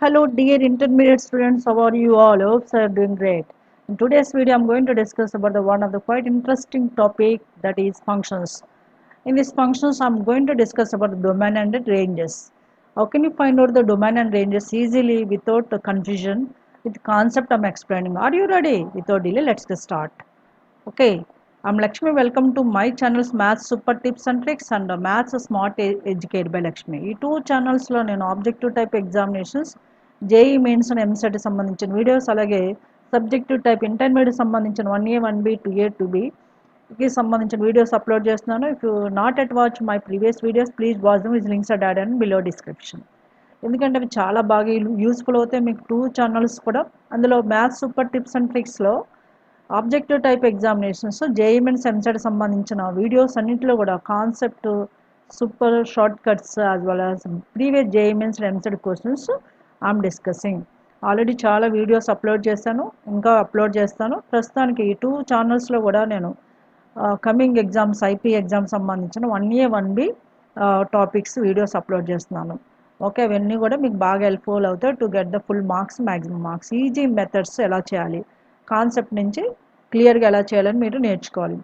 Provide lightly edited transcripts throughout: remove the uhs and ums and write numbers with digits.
Hello dear intermediate students, how are you all? Hope you are doing great. In today's video, I'm going to discuss about one of the quite interesting topic, that is functions. In these functions, I'm going to discuss about the domain and the ranges. How can you find out the domain and ranges easily without confusion with the concept I'm explaining? Are you ready? Without delay, let's get start. Okay, I'm Lakshmi. Welcome to my channels Maths Super Tips and Tricks and Maths Smart Educate by Lakshmi. ఈ two ఛానల్స్లో నేను objective type examinations JEE Mains and EAMCET సంబంధించిన videos, అలాగే subjective type intermediate సంబంధించిన 1A 1B 2A 2Bకి సంబంధించిన videos upload చేస్తున్నాను. If you not at watch my previous videos please watch them, with links are add and below description. ఎందుకంటే అవి చాలా బాగా యూస్ఫుల్ అవుతాయి మీకు టూ ఛానల్స్ కూడా. అందులో మ్యాథ్స్ సూపర్ టిప్స్ అండ్ ట్రిక్స్లో objective type examinations JEE Mains EAMCET సంబంధించిన వీడియోస్ అన్నింటిలో కూడా concept, super shortcuts as well as previous JEE Mains and EAMCET questions I'm discussing. Already చాలా వీడియోస్ అప్లోడ్ చేశాను, ఇంకా upload చేస్తాను. ప్రస్తుతానికి ఈ టూ ఛానల్స్లో కూడా నేను కమింగ్ ఎగ్జామ్స్, ఐపీ ఎగ్జామ్స్ సంబంధించిన 1A 1B topics videos upload చేస్తున్నాను. ఓకే, అవన్నీ కూడా మీకు బాగా హెల్ప్ఫుల్ అవుతాయి to get the full marks, maximum marks. Easy methods ఎలా చేయాలి, కాన్సెప్ట్ నుంచి క్లియర్గా ఎలా చేయాలని మీరు నేర్చుకోవాలి.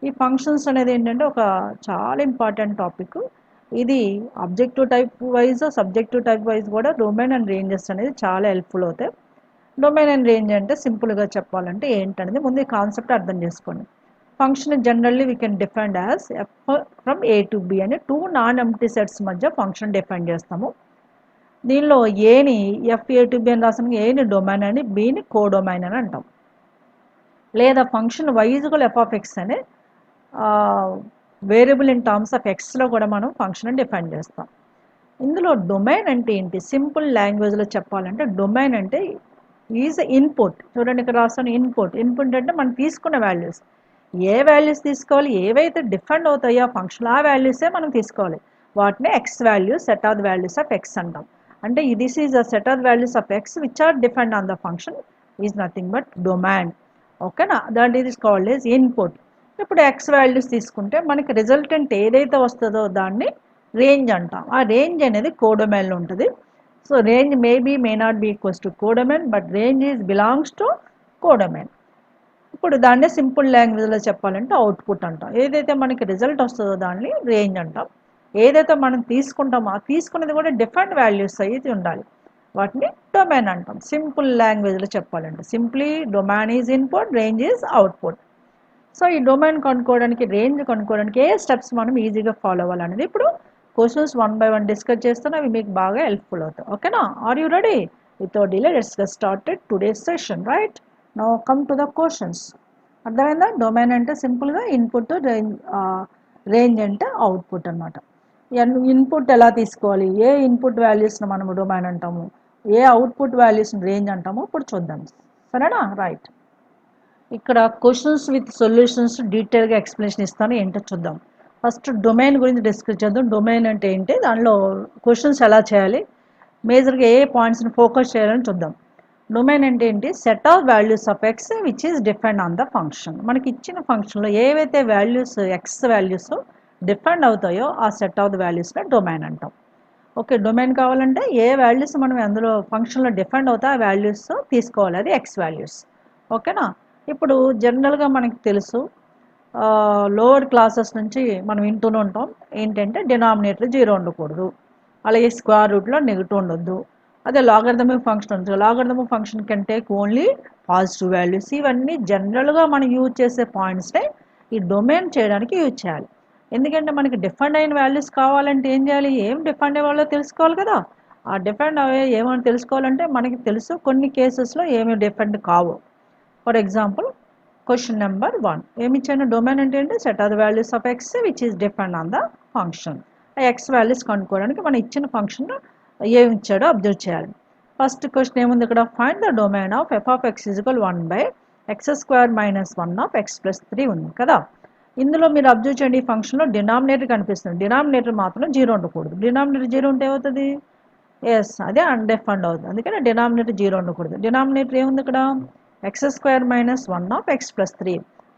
ఈ ఫంక్షన్స్ అనేది ఏంటంటే ఒక చాలా ఇంపార్టెంట్ టాపిక్. ఇది objective type wise, subjective type wise కూడా డొమైన్ అండ్ రేంజెస్ అనేది చాలా హెల్ప్ఫుల్ అవుతాయి. డొమైన్ అండ్ రేంజ్ అంటే సింపుల్గా చెప్పాలంటే ఏంటనేది ముందు ఈ కాన్సెప్ట్ అర్థం చేసుకోండి. Function generally we can define as if from A to B అని టూ నాన్ ఎంప్టీ సెట్స్ మధ్య ఫంక్షన్ డిఫైన్ చేస్తాము. దీనిలో ఏని ఎఫ్ ఏ టు బి అని రాసిన ఏని డొమైన్ అని, బిని కోడొమైన్ అని అంటాం. లేదా ఫంక్షన్ వైజుగల్ ఎఫ్ ఆఫ్ ఎక్స్ అనే వేరియబుల్ ఇన్ టర్మ్స్ ఆఫ్ ఎక్స్లో కూడా మనం ఫంక్షన్ డిఫైన్ చేస్తాం. ఇందులో డొమైన్ అంటే ఏంటి, సింపుల్ లాంగ్వేజ్లో చెప్పాలంటే డొమైన్ అంటే ఈజ్ ఇన్పుట్. చూడండి ఇక్కడ రాస్తాను ఇన్పుట్. ఇన్పుట్ అంటే మనం తీసుకున్న వాల్యూస్, ఏ వాల్యూస్ తీసుకోవాలి, ఏవైతే డిఫెండ్ అవుతాయో ఆ ఫంక్షన్ ఆ వాల్యూసే మనం తీసుకోవాలి. వాటిని x values, set of the values of x అంటాం. అంటే this is the set of the values of x which are defend on the function is nothing but domain. ఓకేనా, that is called is input. ఇప్పుడు x values తీసుకుంటే మనకి resultant ఏదైతే వస్తుందో దాన్ని range అంటాం. ఆ రేంజ్ అనేది కోడొమైన్లో ఉంటుంది. So range maybe may not be equals to codomain, but range is belongs to codomain. ఇప్పుడు దాన్ని సింపుల్ లాంగ్వేజ్లో చెప్పాలంటే అవుట్పుట్ అంటాం. ఏదైతే మనకి రిజల్ట్ వస్తుందో దాన్ని రేంజ్ అంటాం. ఏదైతే మనం తీసుకుంటామో ఆ తీసుకునేది కూడా డిఫరెంట్ వాల్యూస్ అయితే ఉండాలి, వాటిని డొమైన్ అంటాం. సింపుల్ లాంగ్వేజ్లో చెప్పాలంటే simply domain is input, range is output. So ఈ డొమైన్ కనుక్కోవడానికి, రేంజ్ కనుక్కోవడానికి ఏ స్టెప్స్ మనం ఈజీగా ఫాలో అవ్వాలనేది ఇప్పుడు క్వశ్చన్స్ 1 by 1 డిస్కస్ చేస్తాను. అవి మీకు బాగా హెల్ప్ఫుల్ అవుతాయి. ఓకేనా, are you ready? Without delay let's get started today's session. Right now come to the questions. అర్థమైందా? డొమైన్ అంటే సింపుల్గా ఇన్పుట్, రేంజ్ అంటే అవుట్పుట్ అనమాట. ఇన్పుట్ ఎలా తీసుకోవాలి, ఏ ఇన్పుట్ వాల్యూస్ని మనము డొమైన్ అంటాము, ఏ అవుట్పుట్ వాల్యూస్ని రేంజ్ అంటాము ఇప్పుడు చూద్దాం. సరేనా? రైట్, ఇక్కడ క్వశ్చన్స్ విత్ సొల్యూషన్స్ డీటెయిల్గా ఎక్స్ప్లెనేషన్ ఇస్తాను, ఏంటో చూద్దాం. ఫస్ట్ డొమైన్ గురించి డిస్కస్ చేద్దాం. డొమైన్ అంటే ఏంటి, దానిలో క్వశ్చన్స్ ఎలా చేయాలి, మేజర్గా ఏ పాయింట్స్ని ఫోకస్ చేయాలని చూద్దాం. డొమైన్ అంటే ఏంటి, set of values of x which is depend on the function. మనకి ఇచ్చిన ఫంక్షన్లో ఏవైతే వాల్యూస్ ఎక్స్ వాల్యూస్ డిపెండ్ అవుతాయో ఆ సెట్ ఆఫ్ ద వాల్యూస్ని డొమైన్ అంటాం. ఓకే, డొమైన్ కావాలంటే ఏ వాల్యూస్ మనం అందులో ఫంక్షన్లో డిపెండ్ అవుతాయి ఆ వాల్యూస్ తీసుకోవాలి, అది ఎక్స్ వాల్యూస్. ఓకేనా, ఇప్పుడు జనరల్గా మనకి తెలుసు లోవర్ క్లాసెస్ నుంచి మనం వింటూనే ఉంటాం ఏంటంటే డినామినేటర్ 0 ఉండకూడదు, అలాగే స్క్వేర్ రూట్లో నెగిటివ్ ఉండొద్దు. అదే లాగరిథమిక్ ఫంక్షన్ ఉంటుంది, logarithmic function can take only positive values. ఇవన్నీ జనరల్గా మనం యూజ్ చేసే పాయింట్స్నే ఈ డొమైన్ చేయడానికి యూజ్ చేయాలి. ఎందుకంటే మనకి డిఫెండ్ అయిన వాల్యూస్ కావాలంటే ఏం చేయాలి, ఏం డిఫెండ్ అయ్యేవాళ్ళో తెలుసుకోవాలి కదా. ఆ డిఫెండ్ అయ్యే ఏమైనా తెలుసుకోవాలంటే మనకి తెలుసు కొన్ని కేసెస్లో ఏమి డిఫెండ్ కావు. ఫర్ ఎగ్జాంపుల్ క్వశ్చన్ నెంబర్ 1 ఏమి ఇచ్చాను, డొమైన్ అంటే ఏంటి, set of the values of x which is depend on the function. ఆ ఎక్స్ వాల్యూస్ కనుక్కోవడానికి మనం ఇచ్చిన ఫంక్షన్ ఏమి ఇచ్చాడో అబ్జర్వ్ చేయాలి. ఫస్ట్ క్వశ్చన్ ఏముంది ఇక్కడ, find the domain of F of X equal 1/x² - 1 of x + 3 ఉంది కదా. ఇందులో మీరు అబ్జర్వ్ చేయండి, ఈ ఫంక్షన్లో డినామినేటర్ కనిపిస్తుంది, డినామినేటర్ మాత్రం 0 ఉండకూడదు. డినామినేటర్ 0 ఉంటే ఏమవుతుంది, ఎస్ అదే అన్డిఫైన్డ్ అవుతుంది. అందుకని డినామినేటర్ 0 ఉండకూడదు. డినామినేటర్ ఏముంది ఇక్కడ, x² - 1 of x + 3.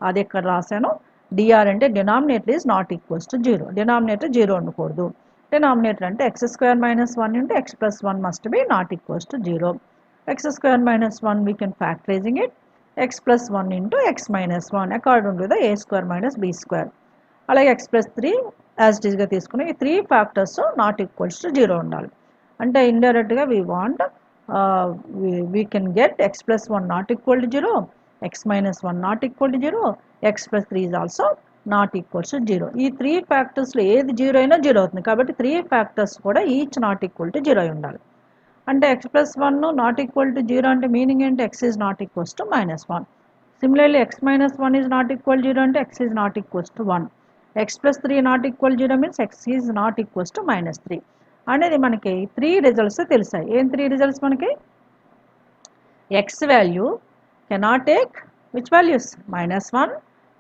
అది ఇక్కడ రాశాను. డిఆర్ అంటే denominator is not equals to 0, denominator 0 ఉండకూడదు. డినామినేటర్ అంటే x square minus 1 into x plus 1 must be not equals to 0. X square minus 1 we can factorizing it x plus 1 into x minus 1 according to the a square minus b square. అలాగే x plus 3 as it ఈస్గా తీసుకుని ఈ 3 factors not equals to 0 ఉండాలి. అంటే ఇండైరెక్ట్గా we want we can get x plus 1 not equal to 0, x minus 1 not equal to 0, x plus 3 is also not equals to 0. ఈ 3 ఫ్యాక్టర్స్లో ఏది 0 అయినా 0 అవుతుంది. కాబట్టి 3 ఫ్యాక్టర్స్ కూడా ఈచ్ నాట్ ఈక్వల్ టు 0 అయి ఉండాలి. అంటే x plus 1 not equal to 0 అంటే మీనింగ్ ఏంటి? x is not equals to -1. Similarly x minus 1 is not equal 0 అంటే x is not equals to 1. x plus 3 not equal 0 means x is not equals to -3 అనేది మనకి 3 results తెలిసాయి. ఏం 3 results మనకి? x value cannot take which values? -1,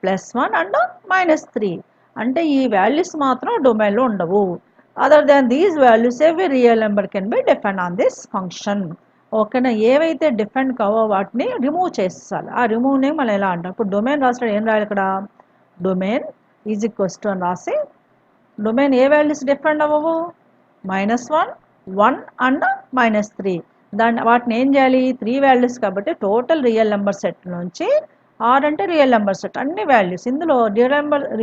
+1 and -3. అంటే ఈ values మాత్రం డొమైన్లో ఉండవు. Other than these values every real number can be defend on this function. ఓకేనా? ఏవైతే డిఫెండ్ కావో వాటిని రిమూవ్ చేసేసాలి. ఆ రిమూవ్ని మనం ఎలా అంటాం? ఇప్పుడు డొమైన్ రాస్తాడు, ఏం రాయాలి ఇక్కడ? డొమైన్ ఈజ్ ఈక్వల్స్ టు అని రాసి డొమైన్ ఏ వాల్యూస్ డిఫెండ్ అవ్వవు? -1, 1 అండ్ -3. వాటిని ఏం చేయాలి? 3 వాల్యూస్ కాబట్టి టోటల్ రియల్ నెంబర్ సెట్ నుంచి ఆర్ అంటే రియల్ నెంబర్ సెట్ అన్ని వాల్యూస్ ఇందులో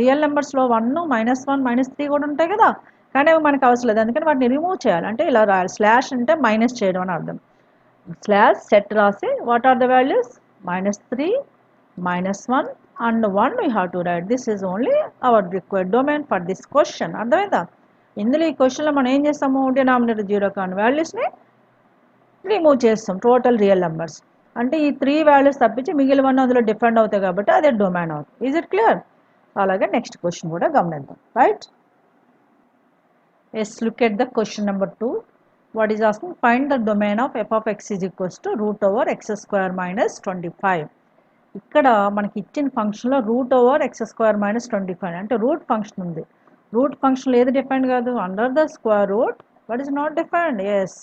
రియల్ నెంబర్స్లో 1, -1, -3 కూడా ఉంటాయి కదా, కానీ అవి మనకు అవసరం లేదు. అందుకని వాటిని రిమూవ్ చేయాలి. అంటే ఇలా రాయాలి, స్లాష్ అంటే మైనస్ చేయడం అని అర్థం. స్లాష్ సెట్ రాసి what are the values? -3, -1 and 1 we have to write. This is only our required domain for this question. అర్థమైందా? ఇందులో ఈ క్వశ్చన్లో మనం ఏం చేస్తాము? డినామినేటర్ 0 కాని వాల్యూస్ని రిమూవ్ చేస్తాం, టోటల్ రియల్ నెంబర్స్. అంటే ఈ 3 వాల్యూస్ తప్పించి మిగిలిన అందులో డిఫెండ్ అవుతాయి కాబట్టి అదే డొమైన్ అవుతుంది. Is it clear? అలాగే నెక్స్ట్ క్వశ్చన్ కూడా గమనిద్దాం. Right? Yes, look at the question number 2. What is asking? Find the domain of f of x is equals to √x² - 25. ఇక్కడ మనకి ఇచ్చిన ఫంక్షన్లో √x² - 25 అంటే రూట్ ఫంక్షన్ ఉంది. రూట్ ఫంక్షన్లో ఏది డిఫైన్ కాదు? Under the square root. What is not defined? Yes,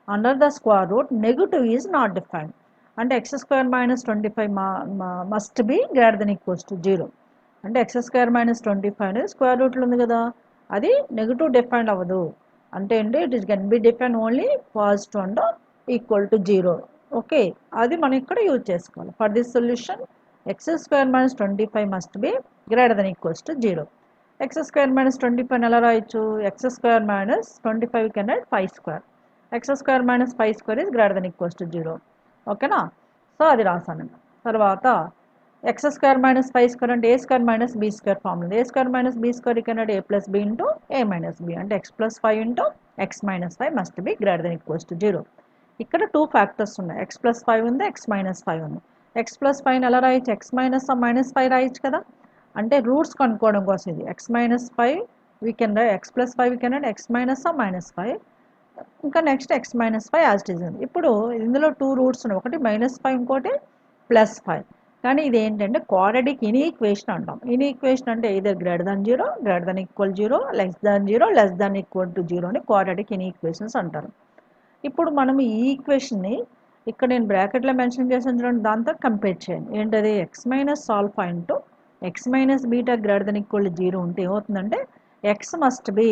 under the square root negative is not defined. అంటే x² - 25 must be greater then equals to 0. అంటే x² - 25 అనేది స్క్వేర్ రూట్లో ఉంది కదా, అది నెగటివ్ డిఫైన్డ్ అవ్వదు. అంటే ఏంటి? It is can be define only positive and equal to 0. Okay, అది మనం ఇక్కడ యూజ్ చేసుకోవాలి. For this solution x² - 25 must be greater then equals to 0. x² - 25 ఎలా రాయొచ్చు? x² - 25 can write 5². x² - 5² is greater then equals to 0. ఓకేనా? So అది రాసాను. తర్వాత x² - 5² అంటే a² - b² ఫార్మ్ ఉంది. a² - b² can write a + b into a - b అంటే x + 5 into x - 5 must be greater then equals to 0. ఇక్కడ 2 factors ఉన్నాయి, x + 5 ఉంది, x - 5 ఉంది. x + 5 ఎలా రాయొచ్చు? x - -5 రాయొచ్చు కదా. అంటే రూట్స్ కనుక్కోవడం కోసం ఇది x - 5 we can right x + 5 we can right x - -5. ఇంకా next x - 5 as it is ఉంది. ఇప్పుడు ఇందులో 2 రూట్స్ ఉన్నాయి, ఒకటి -5 ఇంకోటి +5. కానీ ఇది ఏంటంటే క్వాడ్రాటిక్ ఇన్ఈక్వేషన్ అంటాం. ఇన్ఈక్వేషన్ అంటే either greater than 0, greater than equal 0, less than 0, less than equal to 0 అని క్వాడ్రాటిక్ ఇన్ఈక్వేషన్స్ అంటారు. ఇప్పుడు మనం ఈ ఈక్వేషన్ని ఇక్కడ నేను బ్రాకెట్లో మెన్షన్ చేసిన చూడండి, దాంతో కంపేర్ చేయండి. ఏంటది? x - alpha into x - beta greater then equal to 0 ఉంటే ఏమవుతుందంటే x must be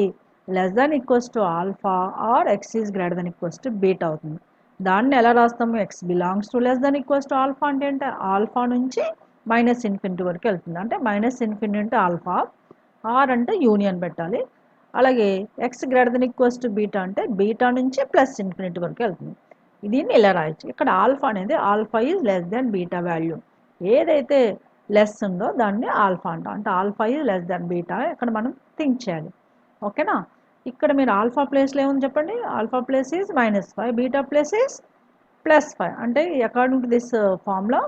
less than equals to alpha or x is greater then equals to beta అవుతుంది. దాన్ని ఎలా రాస్తాము? x belongs to less than equals to alpha అంటే ఏంటి? Alpha నుంచి -∞ వరకు వెళ్తుంది. అంటే -∞ అంటే ఆల్ఫా, ఆర్ అంటే యూనియన్ పెట్టాలి. అలాగే x greater then equals to beta అంటే బీటా నుంచి +∞ వరకు వెళ్తుంది. దీన్ని ఇలా రాయొచ్చు. ఇక్కడ ఆల్ఫా అనేది alpha is less than beta value. ఏదైతే లెస్ ఉందో దాన్ని ఆల్ఫా అంటాం. అంటే alpha is less than beta ఇక్కడ మనం థింక్ చేయాలి. ఓకేనా? ఇక్కడ మీరు ఆల్ఫా ప్లేస్లో ఏముంది చెప్పండి? Alpha place is -5, beta place is +5. అంటే according to this formula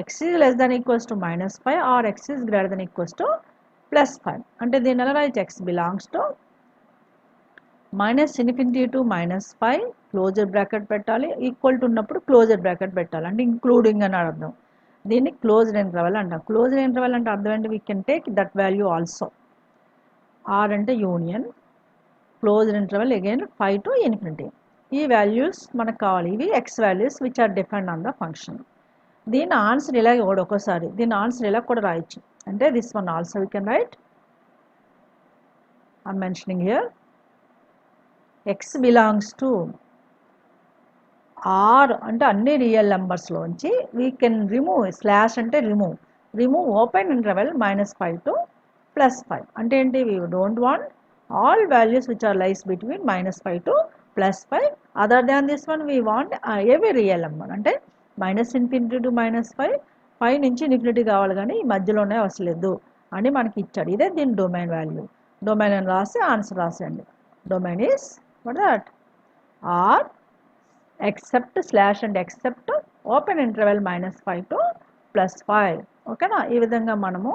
x is less than equals to -5 or x is greater then equals to +5. అంటే దీన్ని ఎలా రాయొచ్చు? x belongs to -∞ to -5 closer bracket పెట్టాలి, ఈక్వల్ టు ఉన్నప్పుడు closer bracket పెట్టాలి. అంటే including అని అర్థం. దీన్ని క్లోజ్డ్ ఇంటర్వెల్ అంటాం. క్లోజ్డ్ ఇంటర్వెల్ అంటే అర్థం ఏంటి? We can take that value also. Are అంటే union, closed interval again 5 to ∞. ఈ వాల్యూస్ మనకు కావాలి. ఇవి x values which are depend on the function. దీని ఆన్సర్ ఇలా కూడా ఒక్కోసారి దీని ఆన్సర్ ఇలా కూడా రాయొచ్చు. అంటే this one also we can write, I'm mentioning here x belongs to R అంటే అన్ని రియల్ నెంబర్స్లోంచి వీ కెన్ రిమూవ్ స్లాష్ అంటే రిమూవ్ ఓపెన్ ఇంటర్వెల్ -5 to +5 అంటే ఏంటి we don't want all values which are lies between -5 to +5 other than this one we want every real number అంటే -∞ to -5 5 నుంచి infinity కావాలి కానీ ఈ మధ్యలోనే వస్తలేదు అని మనకి ఇచ్చాడు. ఇదే దీని డొమైన్ వాల్యూ. డొమైన్ అని రాసి ఆన్సర్ రాసేయండి. Domain is what that R except slash and except open interval -5 to +5 ఓకేనా. ఈ విధంగా మనము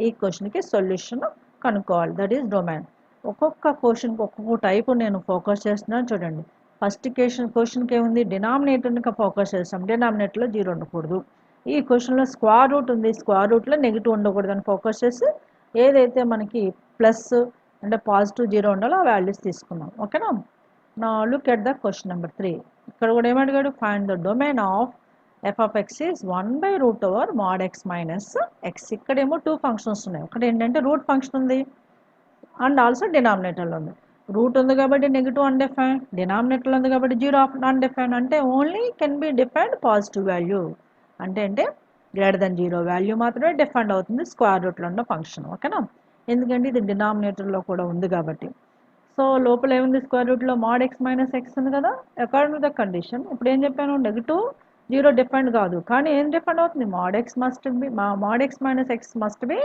ఈ క్వశ్చన్కి సొల్యూషన్ కనుక్కోవాలి. That is domain. ఒక్కొక్క క్వశ్చన్కి ఒక్కొక్క టైపు నేను ఫోకస్ చేస్తున్నాను చూడండి. ఫస్ట్ క్వశ్చన్కి ఏముంది డినామినేటర్ని ఫోకస్ చేస్తాం. డినామినేటర్లో 0 ఉండకూడదు. ఈ క్వశ్చన్లో స్క్వేర్ రూట్ ఉంది, స్క్వేర్ రూట్లో నెగిటివ్ ఉండకూడదు అని ఫోకస్ చేసి ఏదైతే మనకి ప్లస్ అంటే పాజిటివ్ 0 ఉండాలో ఆ వాల్యూస్ తీసుకున్నాం. ఓకేనా. నా look at the question number 3. ఇక్కడ కూడా ఏమడిగాడు find the domain of f of x is 1/√mod x minus x. ఇక్కడేమో 2 ఫంక్షన్స్ ఉన్నాయి. ఒకటి ఏంటంటే రూట్ ఫంక్షన్ ఉంది అండ్ ఆల్సో డినామినేటర్లో ఉంది. రూట్ ఉంది కాబట్టి నెగిటివ్ అన్డిఫైన్, డినామినేటర్లో ఉంది కాబట్టి 0 అన్డిఫైన్. అంటే only can be defined positive value అంటే గ్రేటర్ దెన్ 0 వాల్యూ మాత్రమే డిఫైండ్ అవుతుంది స్క్వేర్ రూట్లో ఉన్న ఫంక్షన్. ఓకేనా. ఎందుకంటే ఇది డినామినేటర్లో కూడా ఉంది కాబట్టి. సో లోపల ఏముంది స్క్వేర్ రూట్లో mod x minus x ఉంది కదా. అకార్డింగ్ టు ద కండిషన్ ఇప్పుడు ఏం చెప్పాను నెగిటివ్ 0 డిఫైండ్ కాదు కానీ ఏం డిఫైండ్ అవుతుంది mod x minus x must be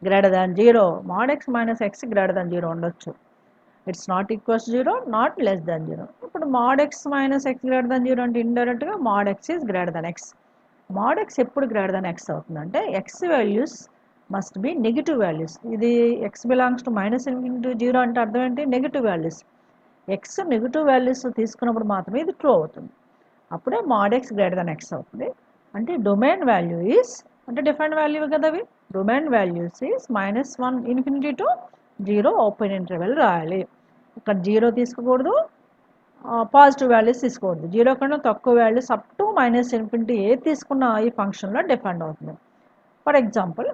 greater than 0. mod x minus x greater than 0 ఉండొచ్చు. It's not equals 0 not less than 0. ఇప్పుడు mod x minus x greater than 0 అంటే ఇండైరెక్ట్గా mod x is greater than x. mod x ఎప్పుడు greater than x అవుతుందంటే x values must be negative values. ఇది x belongs to -∞ అంటే అర్థం ఏంటి negative values. x negative values తీసుకున్నప్పుడు మాత్రమే ఇది ట్రూ అవుతుంది. అప్పుడే mod x greater than x అవుతుంది. అంటే డొమైన్ వాల్యూ ఈస్ అంటే డిఫైన్డ్ వాల్యూ కదా అవి. Domain values is -1 to 0 open interval రాయాలి. ఇక్కడ 0 తీసుకోకూడదు, పాజిటివ్ వాల్యూస్ తీసుకోకూడదు. 0 కన్నా తక్కువ వాల్యూస్ అప్ టు -∞ ఏది తీసుకున్నా ఈ ఫంక్షన్లో డిఫైండ్ అవుతుంది. ఫర్ ఎగ్జాంపుల్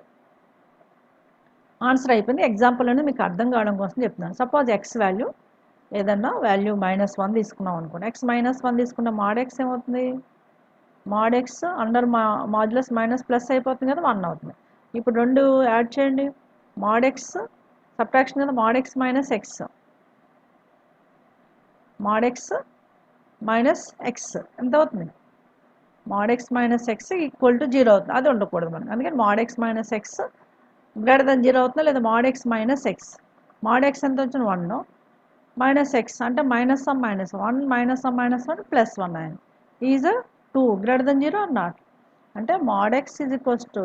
ఆన్సర్ అయిపోయింది. ఎగ్జాంపుల్ అనేది మీకు అర్థం కావడం కోసం చెప్తున్నాను. సపోజ్ ఎక్స్ వాల్యూ ఏదన్నా వాల్యూ -1 తీసుకున్నాం అనుకోండి. x -1 తీసుకున్న mod x ఏమవుతుంది mod x under modulus minus plus అయిపోతుంది కదా 1 అవుతుంది. ఇప్పుడు రెండు యాడ్ చేయండి. mod x సబ్ట్రాక్షన్ కదా mod x minus x mod x minus x ఎంత అవుతుంది mod x minus x equal to 0 అవుతుంది. అది ఉండకూడదు మనకి. అందుకని mod x minus x greater then 0 అవుతుందా లేదా mod x minus x. mod x ఎంత వచ్చింది 1 minus x అంటే -1 -1 +1 అయింది. Is 2 greater then 0 or not అంటే mod x is equals to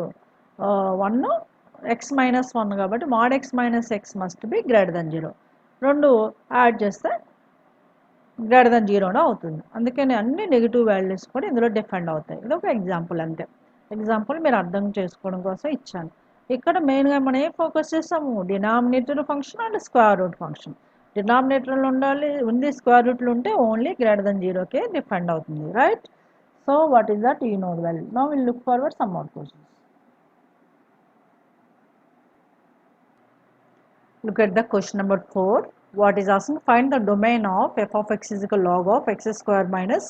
1 x -1 కాబట్టి mod x minus x must be greater then 0. రెండు add చేస్తే గ్రేటర్ దెన్ 0 అవుతుంది. అందుకని అన్ని నెగిటివ్ వాల్యూస్ కూడా ఇందులో డిఫెండ్ అవుతాయి. ఇది ఒక ఎగ్జాంపుల్ అంతే. ఎగ్జాంపుల్ మీరు అర్థం చేసుకోవడం కోసం ఇచ్చాను. ఇక్కడ మెయిన్గా మనం ఏం ఫోకస్ చేస్తాము denominator function and square root function. డినామినేటర్లో ఉండాలి ఉంది, స్క్వేర్ రూట్లో ఉంటే ఓన్లీ గ్రేటర్ దెన్ 0కే డిఫెండ్ అవుతుంది. Right. So what is that you know well. Now will look forward some more questions. Look at the question number 4. What is asking? Find the domain of f of x is equal log of x square minus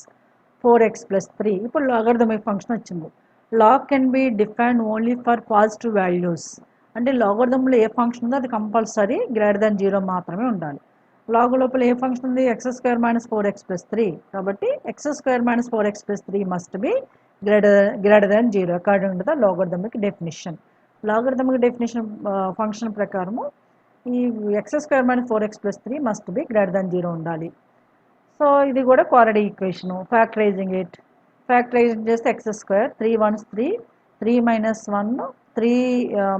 4x plus 3. ఇప్పుడు logarithmic function వచ్చింది. log can be defined only for positive values. అంటే లాగరిథంలో ఏ function ఉందో అది compulsory greater than 0 మాత్రమే ఉండాలి. Log లోపల ఏ function ఉంది x square minus 4x plus 3 కాబట్టి x square minus 4x plus 3 must be greater than 0 according to the logarithmic definition. Logarithmic definition function ప్రకారము ఈ x square minus 4x plus 3 must be greater than 0 ఉండాలి. So ఇది కూడా quadratic equation. ఫ్యాక్టరైజింగ్ చేస్తే x square 3 1s 3 3 minus 1 3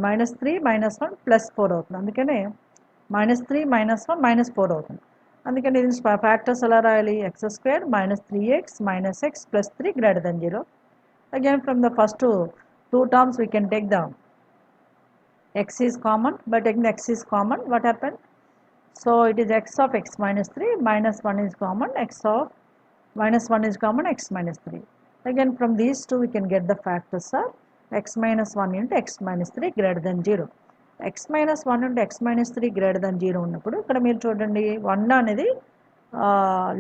minus 1 plus 4 అవుతుంది. అందుకనే -3 -1 -4 అవుతుంది. అందుకని ఇది ఫ్యాక్టర్స్ ఎలా రాయాలి x square minus 3x minus x plus 3 greater than 0. Again from the first two terms we can take the x is common. By taking the x is common, what happened? So it is x of x minus 3 minus 1 is common, x of minus 1 is common, x minus 3. Again from these two we can get the factors of x minus 1 into x minus 3 greater than 0. x minus 1 into x minus 3 greater than 0 ఉన్నప్పుడు ఇక్కడ మీరు చూడండి 1 అనేది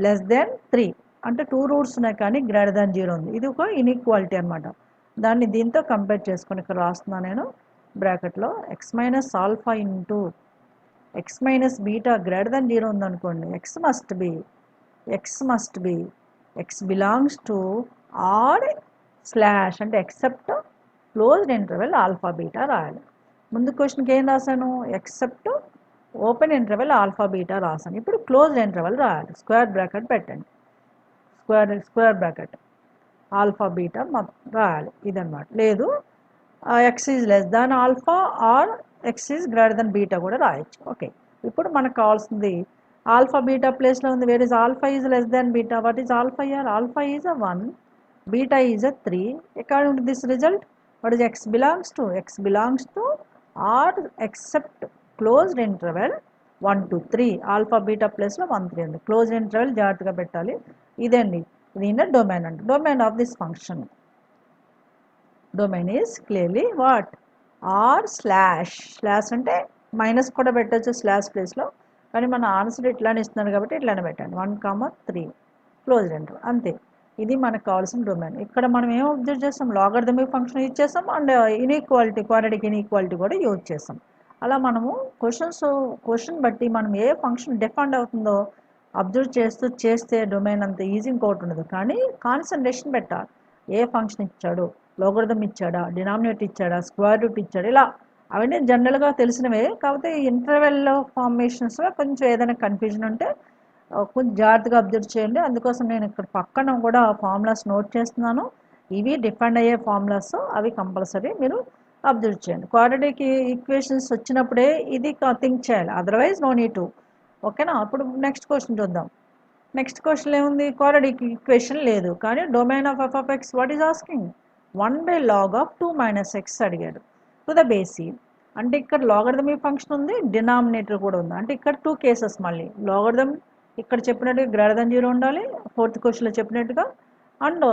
less than 3 అంటే 2 roots ఉన్నాయి కానీ greater than 0 ఉంది. ఇది ఒక ఇన్ఈక్వాలిటీ అనమాట. దాన్ని దీంతో కంపేర్ చేసుకొని ఇక్కడ రాస్తున్నా నేను బ్రాకెట్లో x minus alpha into x minus beta greater than 0 ఉందనుకోండి, x must be x belongs to R slash అంటే except closed interval alpha beta రాయాలి. ముందు క్వశ్చన్కి ఏం రాశాను, except open interval alpha beta రాశాను. ఇప్పుడు క్లోజ్డ్ ఇంటర్వెల్ రాయాలి, స్క్వేర్ బ్రాకెట్ పెట్టండి, స్క్వేర్ బ్రాకెట్ ఆల్ఫా బీటా రాయాలి. ఇదన్నమాట. లేదు x is less than alpha or x is greater than beta కూడా రాయొచ్చు. ఓకే, ఇప్పుడు మనకు కావాల్సింది ఆల్ఫా బీటా ప్లేస్లో ఉంది. Where is alpha is less than beta. What is alpha year? Alpha is a 1, beta is a 3. According to this result, what is x belongs to? X belongs to or except closed interval 1 to 3. Alpha beta plus లో 1 3 ఉంది. Closed interval జాగ్రత్తగా పెట్టాలి. ఇదండి, దీని domain అంటే domain of this function. Domain is clearly what? R slash. Slash అంటే minus కూడా పెట్టచ్చు స్లాష్ ప్లేస్లో, కానీ మన ఆన్సర్ ఇట్లానే ఇస్తున్నాను కాబట్టి ఇట్లానే పెట్టండి. 1, 3 క్లోజ్డ్ ఇంటర్వల్, అంతే. ఇది మనకు కావాల్సిన డొమైన్. ఇక్కడ మనం ఏం అబ్జర్వ్ చేస్తాం? లాగరిథమిక్ ఫంక్షన్ యూజ్ చేస్తాం అండ్ ఇన్ఈక్వాలిటీ, క్వాడ్రాటిక్ ఇన్ఈక్వాలిటీ కూడా యూజ్ చేస్తాం. అలా మనము క్వశ్చన్ బట్టి మనం ఏ ఫంక్షన్ డిఫైండ్ అవుతుందో అబ్జర్వ్ చేస్తే డొమైన్ అంత ఈజీ ఇంకోటి ఉండదు. కానీ కాన్సన్ట్రేషన్ పెట్టాలి. ఏ ఫంక్షన్ ఇచ్చాడు, లాగరిథం ఇచ్చాడా, డినామినేటర్ ఇచ్చాడా, స్క్వేర్ రూట్ ఇచ్చాడా, ఇలా అవన్నీ జనరల్గా తెలిసినవే. కాకపోతే ఇంటర్వెల్ ఫార్మేషన్స్లో కొంచెం ఏదైనా కన్ఫ్యూజన్ ఉంటే కొంచెం జాగ్రత్తగా అబ్జర్వ్ చేయండి. అందుకోసం నేను ఇక్కడ పక్కన కూడా ఫార్ములాస్ నోట్ చేస్తున్నాను. ఇవి డిఫైండ్ అయ్యే ఫార్ములాస్, అవి కంపల్సరీ మీరు అబ్జర్వ్ చేయండి. క్వాడ్రాటిక్ ఈక్వేషన్స్ వచ్చినప్పుడే ఇది థింక్ చేయాలి, అదర్వైజ్ నో నీడ్ టు. ఓకేనా? అప్పుడు నెక్స్ట్ క్వశ్చన్ చూద్దాం. నెక్స్ట్ క్వశ్చన్ ఏముంది? క్వాడ్రాటిక్ ఈక్వేషన్ లేదు కానీ domain of F of X what is asking? 1/log of 2 - x అడిగాడు టు ద బేసి. అంటే ఇక్కడ లాగరిథమిక్ ఫంక్షన్ ఉంది, డినామినేటర్ కూడా ఉంది. అంటే ఇక్కడ 2 కేసెస్. మళ్ళీ లాగరిథం ఇక్కడ చెప్పినట్టుగా గ్రేటర్ దాన్ 0 ఉండాలి, ఫోర్త్ క్వశ్చన్లో చెప్పినట్టుగా, అండ్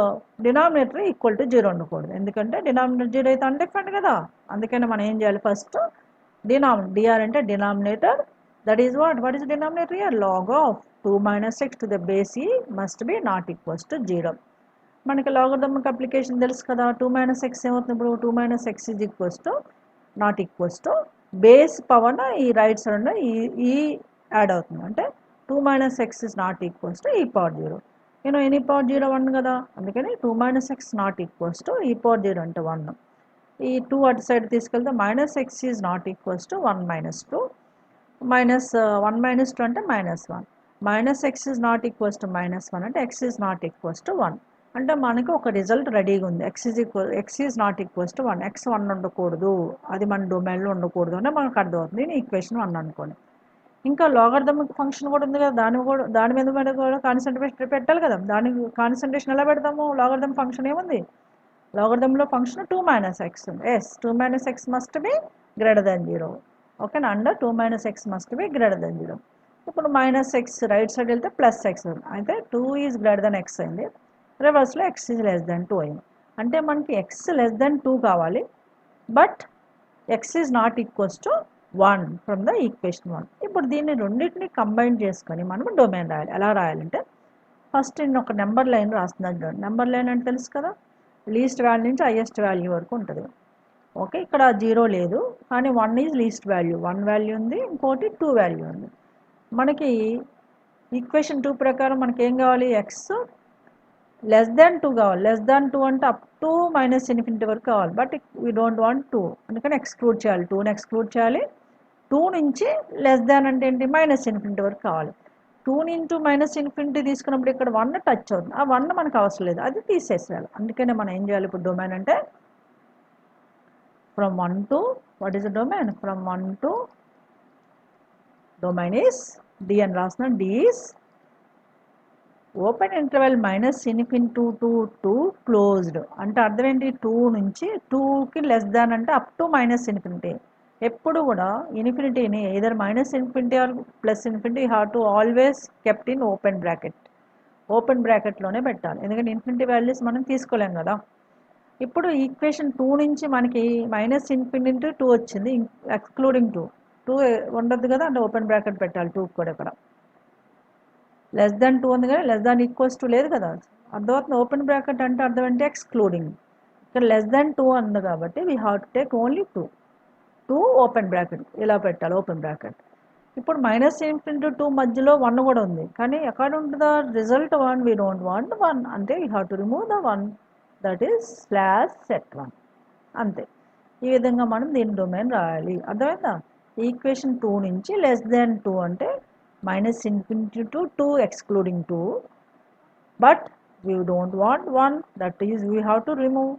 డినామినేటర్ ఈక్వల్ టు 0 ఉండకూడదు. ఎందుకంటే డినామినేటర్ 0 అయితే అన్డిఫైన్డ్ కదా. అందుకని మనం ఏం చేయాలి? ఫస్ట్ డిఆర్ అంటే denominator, that is what is denominator here? log of 2 - x to the బేసి must be not equals to 0. మనకి లాగరిథమిక్ అప్లికేషన్ తెలుసు కదా. 2 - x ఏమవుతుంది ఇప్పుడు? 2 - x is equals to not equals to base power ఈ right side ఈ add అవుతుంది. అంటే 2 - x is not equals to e power 0. నేను ఎనీ పవర్ 0 1 కదా, అందుకని 2 - x not equals to e power 0 అంటే 1. ఈ 2 అటు సైడ్ తీసుకెళ్తే -x is not equals to 1 - 2, -1 - 2 అంటే -1, -x is not equals to -1 అంటే x is not equals to 1. అంటే మనకి ఒక రిజల్ట్ రెడీగా ఉంది. X is not equals to 1, x 1 ఉండకూడదు, అది మన డొమైన్లో ఉండకూడదు అంటే మనకు అర్థమవుతుంది. నేను ఈక్వేషన్ 1 అనుకోండి. ఇంకా లాగరిథమిక్ ఫంక్షన్ కూడా ఉంది కదా, దాని మీద కూడా కాన్సన్ట్రేషన్ పెట్టాలి కదా. దాని కాన్సన్ట్రేషన్ ఎలా పెడతాము? లాగరిథం ఫంక్షన్ ఏముంది? లాగరిథంలో ఫంక్షన్ 2 - x ఉంది. Yes, 2 - x must be greater than 0. ఓకేనా? Under 2 - x must be greater than 0. ఇప్పుడు -x రైట్ సైడ్ వెళ్తే +x ఉంది. అయితే 2 ఈజ్ గ్రేటర్ దాన్ x అయింది, రివర్స్లో x ఈజ్ లెస్ దాన్ 2 అయింది. అంటే మనకి x లెస్ దాన్ 2 కావాలి, but x is not equals to 1 from the equation 1. ఇప్పుడు దీన్ని రెండింటిని కంబైన్ చేసుకొని మనం డొమైన్ రాయాలి. ఎలా రాయాలంటే ఫస్ట్ నేను ఒక నెంబర్ లైన్ రాస్తున్నాను. నెంబర్ లైన్ అంటే తెలుసు కదా, లీస్ట్ వాల్యూ నుంచి హైయెస్ట్ వాల్యూ వరకు ఉంటుంది. ఓకే, ఇక్కడ 0 లేదు కానీ 1 ఈజ్ లీస్ట్ వాల్యూ, 1 వాల్యూ ఉంది, ఇంకోటి 2 వాల్యూ ఉంది. మనకి ఈక్వేషన్ 2 ప్రకారం మనకి ఏం కావాలి? x లెస్ దాన్ 2 కావాలి. లెస్ దాన్ 2 అంటే అప్ టు -∞ వరకు కావాలి, బట్ వీ డోంట్ వాంట్ 2, అందుకని ఎక్స్క్లూడ్ చేయాలి. 2ని ఎక్స్క్లూడ్ చేయాలి. 2 నుంచి లెస్ దాన్ అంటే ఏంటి? -∞ వరకు కావాలి. 2 నుంచి -∞ తీసుకున్నప్పుడు ఇక్కడ 1 టచ్ అవుతుంది, ఆ 1 మనకు అవసరం లేదు, అది తీసేసేయాలి. అందుకనే మనం ఏం చేయాలి ఇప్పుడు? డొమైన్ అంటే from 1 to what is the domain? From 1 to domain is D అని రాసిన, D is open interval -∞ to closed. అంటే అర్థం ఏంటి? 2 నుంచి 2కి లెస్ దాన్ అంటే అప్ టు -∞. ఎప్పుడు కూడా ఇన్ఫినిటీని either -∞ or +∞, you have to always kept in open bracket. Open బ్రాకెట్లోనే పెట్టాలి, ఎందుకంటే ఇన్ఫినిటీ వాల్యూస్ మనం తీసుకోలేం కదా. ఇప్పుడు ఈక్వేషన్ 2 నుంచి మనకి -∞ to 2 వచ్చింది, ఎక్స్క్లూడింగ్ 2 ఉండద్దు కదా, అంటే ఓపెన్ బ్రాకెట్ పెట్టాలి 2 కూడా ఇక్కడ. లెస్ దాన్ 2 ఉంది కానీ లెస్ దాన్ ఈక్వల్స్ టు లేదు కదా. అర్థమవుతుంది. ఓపెన్ బ్రాకెట్ అంటే అర్థం అంటే ఎక్స్క్లూడింగ్. ఇక్కడ లెస్ దాన్ 2 ఉంది కాబట్టి we have to take only 2 open bracket ఇలా పెట్టాలి ఓపెన్ బ్రాకెట్. ఇప్పుడు మైనస్ ఇన్ఫినిటీ 2 మధ్యలో 1 కూడా ఉంది కానీ according to the result 1 we don't want 1 అంటే we have to remove the 1 that is slash set 1 అంతే. ఈ విధంగా మనం దీని డొమైన్ రాయాలి. అర్థమైందా. ఈక్వేషన్ 2 నుంచి లెస్ దాన్ 2 అంటే minus infinity to 2 excluding 2 but we don't want 1 that is we have to remove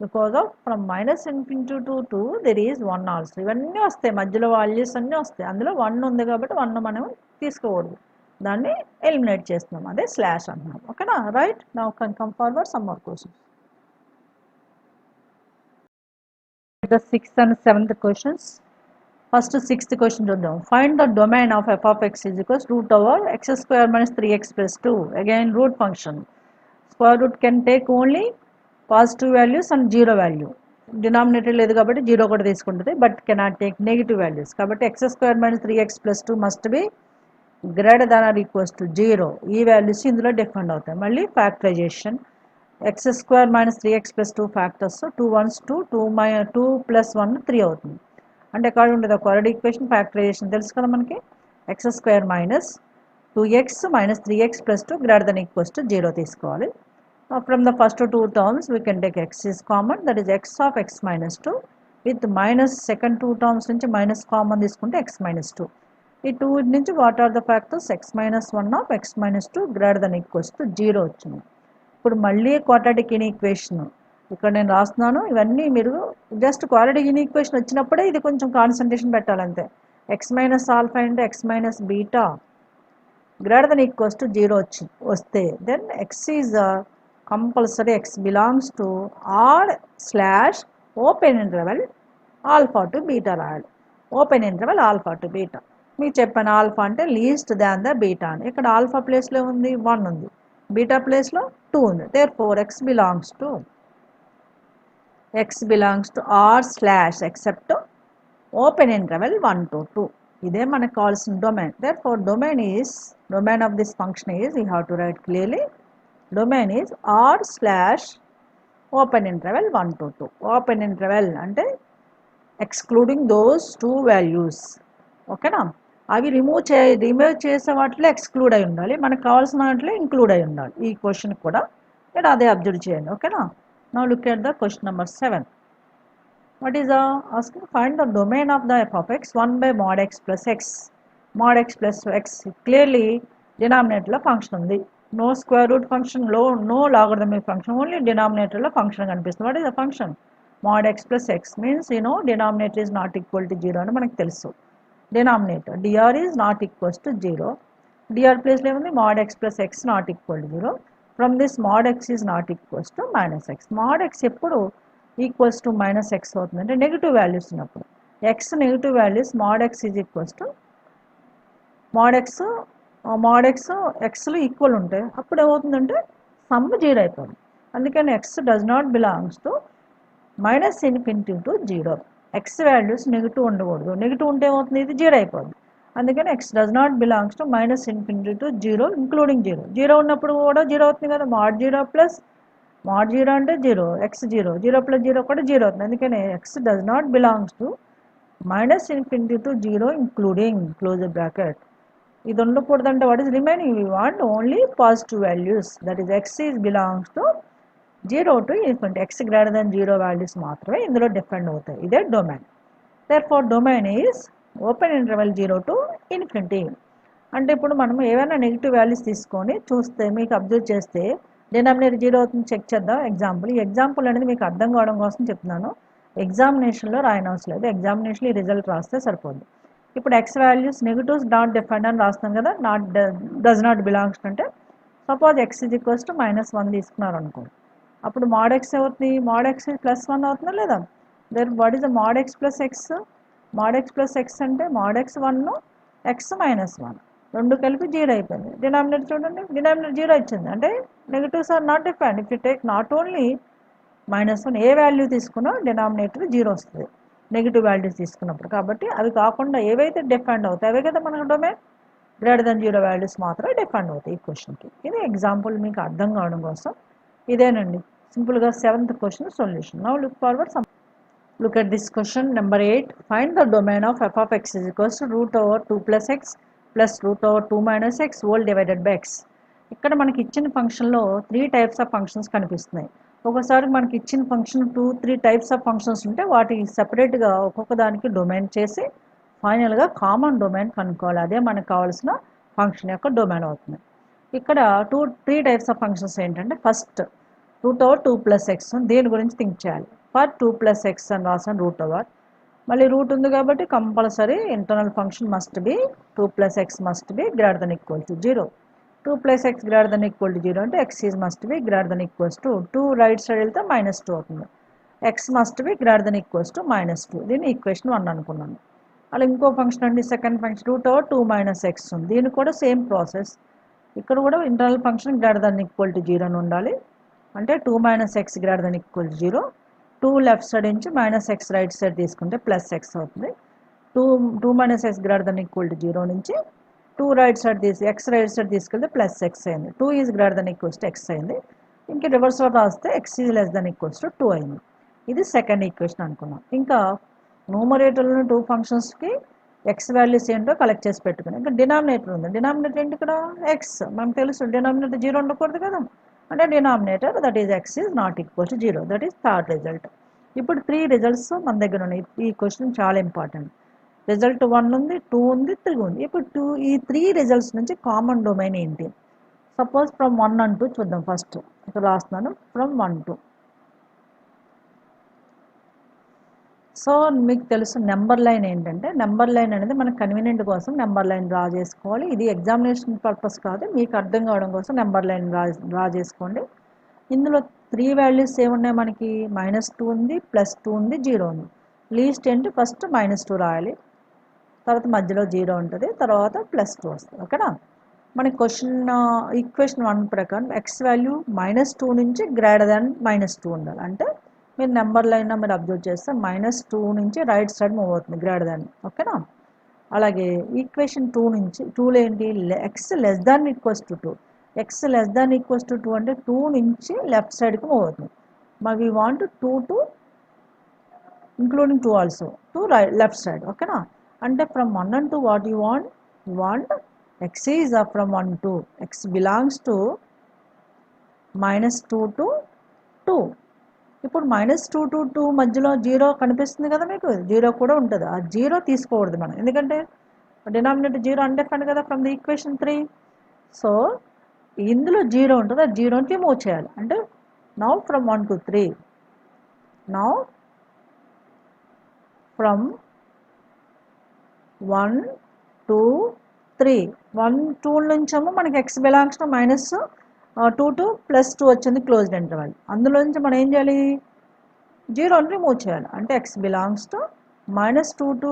because of from minus infinity to 2 there is 1 also. ఇవన్నీ వస్తాయి మధ్యలో వాల్యూస్ అన్నీ వస్తాయి. అందులో 1 ఉంది కాబట్టి 1 మనం తీసుకోకూడదు. దాన్ని ఎలిమినేట్ చేస్తున్నాం. అదే స్లాష్ అంటున్నాం. ఓకేనా. Right. Now can come forward some more questions. The 6th and 7th questions. First 6th question చూద్దాం. Find the domain of f of x is equals root over x square minus 3x plus 2. Again root function. Square root can take only positive values and 0 value. Denominator లేదు కాబట్టి 0 కూడా తీసుకుంటుంది. But cannot take negative values. కాబట్టి x square minus 3x plus 2 must be greater than or equals to 0. ఈ values ఇందులో different అవుతాయి. మళ్ళీ factorisation. x square minus 3x plus 2 factors. 2 1s 2 plus 1 3 అవుతుంది. అంటే according to the quadratic equation factorization తెలుసు కదా మనకి. x square minus 2x minus 3x plus 2 greater than equals to 0 తీసుకోవాలి. From the first two terms we can take x is common, that is x of x minus 2 with minus second two terms నుంచి minus common తీసుకుంటే x minus 2. ఈ 2 నుంచి what are the factors? x minus 1 of x minus 2 greater than equals to 0 వచ్చింది. ఇప్పుడు మళ్ళీ quadratic equation ఇక్కడ నేను రాస్తున్నాను. ఇవన్నీ మీరు జస్ట్ క్వాడ్రాటిక్ ఈక్వేషన్ వచ్చినప్పుడే ఇది కొంచెం కాన్సన్ట్రేషన్ పెట్టాలంతే. X minus alpha into x minus beta greater then equals to 0 వస్తే then x is compulsory x belongs to R slash open interval alpha to beta రాయాలి. Open interval alpha to beta. మీకు చెప్పాను alpha అంటే least than the beta అని. ఇక్కడ alpha ప్లేస్లో ఉంది 1 ఉంది, బీటా ప్లేస్లో 2 ఉంది. Therefore x belongs to R slash except open interval 1 to 2. ఇదే మనకు కావాల్సిన domain. Therefore domain of this function is you have to write clearly domain is R slash open interval 1 to 2. Open interval అంటే excluding those 2 values. ఓకేనా. అవి remove చేసే వాటిలో exclude అయి ఉండాలి, మనకు కావాల్సిన వాటిలో ఇంక్లూడ్ అయి ఉండాలి. ఈ క్వశ్చన్ కూడా ఇక్కడ అదే అబ్జర్వ్ చేయండి. ఓకేనా. Now look at the question number 7. What is asking? Find the domain of the f of x 1 by mod x plus x. Mod x plus x clearly denominator లో function ఉంది. No square root function, no logarithmic function, only denominator లో function కనిపిస్తుంది. What is the function? mod x plus x means denominator is not equal to 0 అని మనకు తెలుసు. Denominator dr is not equals to 0. dr place లో ఏముంది? mod x plus x not equal to 0. From this mod x is not equals to minus x. Mod x ఎప్పుడు equals to minus x అవుతుంది అంటే negative values ఉన్నప్పుడు. X negative values mod x is equals to mod x ఎక్స్లో equal ఉంటాయి. అప్పుడు ఏమవుతుందంటే sum 0 అయిపోతుంది. అందుకని x does not belongs to minus infinity to 0. X values negative ఉండకూడదు. నెగిటివ్ ఉంటే ఏమవుతుంది? ఇది 0 అయిపోతుంది. అందుకని x does not belongs to minus infinity to 0 including 0. 0 ఉన్నప్పుడు కూడా 0 అవుతుంది కదా. mod 0 ప్లస్ mod 0 అంటే 0, x 0, 0 ప్లస్ 0 కూడా 0 అవుతుంది. అందుకని x does not belongs to minus infinity to 0 including close bracket. ఇది ఉండకూడదంటే what is remaining? We want only positive values. That is x is belongs to 0 to infinity. x greater then 0 values మాత్రమే ఇందులో depend అవుతాయి. ఇదే domain. Therefore domain is open interval 0 to infinity. అంటే ఇప్పుడు మనం ఏవైనా నెగిటివ్ వాల్యూస్ తీసుకొని చూస్తే మీకు అబ్జర్వ్ చేస్తే డినామినేటర్ 0 అవుతుంది. చెక్ చేద్దాం. ఎగ్జాంపుల్. ఈ ఎగ్జాంపుల్ అనేది మీకు అర్థం కావడం కోసం చెప్తున్నాను. ఎగ్జామినేషన్లో రాయనవసరం లేదు. ఎగ్జామినేషన్లో ఈ రిజల్ట్ రాస్తే సరిపోద్ది. ఇప్పుడు x values negatives not defined అని రాస్తాం కదా. డస్ నాట్ బిలాంగ్స్ అంటే suppose x is equals to -1 తీసుకున్నారు అనుకోండి. అప్పుడు mod x అవుతుంది? mod x ప్లస్ 1 అవుతుందా లేదా? Then what is the mod x plus x? mod x plus x అంటే mod x 1 x -1 రెండు కలిపి 0 అయిపోయింది. డినామినేటర్ చూడండి, డినామినేటర్ 0 వచ్చింది. అంటే negatives are not defined. If you take not only -1 ఏ వాల్యూ తీసుకున్నా డినామినేటర్ 0 వస్తుంది నెగిటివ్ వాల్యూస్ తీసుకున్నప్పుడు. కాబట్టి అవి కాకుండా ఏవైతే డిఫైన్డ్ అవుతాయి అవే కదా మనకు డొమైన్. గ్రేటర్ దెన్ 0 వాల్యూస్ మాత్రమే డిఫైన్ అవుతాయి ఈ క్వశ్చన్కి. ఇది ఎగ్జాంపుల్ మీకు అర్థం కావడం కోసం ఇదేనండి సింపుల్గా 7th question solution. Now look forward some. Look at this question number 8. Find the domain of f of x is equals to root over 2 plus x plus root over 2 minus x whole divided by x. ఇక్కడ మనకి ఇచ్చిన ఫంక్షన్లో 3 types of functions కనిపిస్తున్నాయి. ఒకసారి మనకి ఇచ్చిన function 2-3 types of functions ఉంటే వాటి సెపరేట్గా ఒక్కొక్క దానికి డొమైన్ చేసి ఫైనల్గా కామన్ డొమైన్ కనుక్కోవాలి. అదే మనకు కావాల్సిన ఫంక్షన్ యొక్క డొమైన్ అవుతుంది. ఇక్కడ 3 టైప్స్ ఆఫ్ ఫంక్షన్స్ ఏంటంటే first root over 2 plus X దేని గురించి థింక్ చేయాలి. ఫర్ 2 ప్లస్ ఎక్స్ అని రాసాను రూట్ ఓవర్, మళ్ళీ రూట్ ఉంది కాబట్టి compulsory internal function must be 2 plus X must be greater then equal to 0. 2 plus X greater than equal to 0 అంటే x is must be greater then equals to 2 right side వెళ్తే -2 అవుతుంది. X must be greater then equals to -2. దీన్ని equation 1 అనుకున్నాను. అలా ఇంకో function అండి second function root over 2 minus X ఉంది. దీనికి కూడా సేమ్ ప్రాసెస్. ఇక్కడ కూడా internal function greater than equal to 0 అని ఉండాలి. అంటే 2 minus X greater than equal to 0. 2 left side నుంచి మైనస్ ఎక్స్ రైట్ సైడ్ తీసుకుంటే ప్లస్ ఎక్స్ అవుతుంది. 2 minus X greater than equal to 0 నుంచి 2 రైట్ సైడ్ తీసి ఎక్స్ రైట్ సైడ్ తీసుకెళ్తే plus x అయింది. 2 is greater then equals to X అయింది. ఇంక రివర్స్లో రాస్తే X is less than equals to 2 అయింది. ఇది సెకండ్ ఈక్వేషన్ అనుకున్నాం. ఇంకా న్యూమరేటర్లోని 2 ఫంక్షన్స్కి ఎక్స్ వాల్యూస్ ఏంటో కలెక్ట్ చేసి పెట్టుకుని ఇంకా డినామినేటర్ ఉంది. డినామినేటర్ ఏంటి ఇక్కడ ఎక్స్ మనకు తెలుసు. డినామినేటర్ 0 ఉండకూడదు కదా, అంటే denominator that is X is not equal to 0. That is third result. ఇప్పుడు 3 రిజల్ట్స్ మన దగ్గర ఉన్నాయి. ఈ క్వశ్చన్ చాలా ఇంపార్టెంట్. రిజల్ట్ 1 ఉంది, 2 ఉంది, 3 ఉంది. ఇప్పుడు ఈ 3 రిజల్ట్స్ నుంచి కామన్ డొమైన్ ఏంటి? సపోజ్ ఫ్రమ్ 1 and 2 చూద్దాం. ఫస్ట్ ఇక్కడ రాస్తున్నాను ఫ్రమ్ 1 to. సో మీకు తెలుసు నెంబర్ లైన్ ఏంటంటే నెంబర్ లైన్ అనేది మనకు కన్వీనియంట్ కోసం నెంబర్ లైన్ డ్రా చేసుకోవాలి. ఇది ఎగ్జామినేషన్ పర్పస్ కాదు, మీకు అర్థం కావడం కోసం నెంబర్ లైన్ డ్రా చేసుకోండి. ఇందులో 3 వాల్యూస్ ఏమున్నాయి మనకి? -2 ఉంది, +2 ఉంది, 0 ఉంది. లీస్ట్ ఏంటి? ఫస్ట్ -2 రాయాలి, తర్వాత మధ్యలో 0 ఉంటుంది, తర్వాత +2 వస్తుంది. ఓకేనా? మనకి క్వశ్చన్ ఈక్వేషన్ 1 ప్రకారం ఎక్స్ వాల్యూ -2 నుంచి గ్రేటర్ దాన్ -2 ఉండాలి. అంటే మీరు నెంబర్ లైన్ మీరు అబ్జర్వ్ చేస్తే -2 నుంచి రైట్ సైడ్ మూవ్ అవుతుంది గ్రేటర్ దాన్. ఓకేనా? అలాగే ఈక్వేషన్ 2 నుంచి 2లో ఏంటి? X less than equals to 2. X less than equals to 2 అంటే 2 నుంచి లెఫ్ట్ సైడ్కి మూవ్ అవుతుంది. మరి we want 2 to including 2 also to right left side. ఓకేనా? అంటే from 1 and 2 what you want X is from 1 to X belongs to -2 to 2. ఇప్పుడు -2 to 2 మధ్యలో 0 కనిపిస్తుంది కదా మీకు? 0 కూడా ఉంటుంది. ఆ 0 తీసుకోకూడదు మనం, ఎందుకంటే డినామినేటర్ 0 అన్డిఫైన్డ్ కదా ఫ్రమ్ ది ఈక్వేషన్ 3. సో ఇందులో 0 ఉంటుంది, ఆ 0ని మూవ్ చేయాలి. అంటే now from 1 to 3. Now from 1 to 3. 1 2 నుంచేమో మనకి ఎక్స్ బిలాంగ్స్ టు -2 to +2 వచ్చింది క్లోజ్డ్ ఇంటర్వల్. అందులో నుంచి మనం ఏం చేయాలి? 0ని రిమూవ్ చేయాలి. అంటే X belongs to -2 to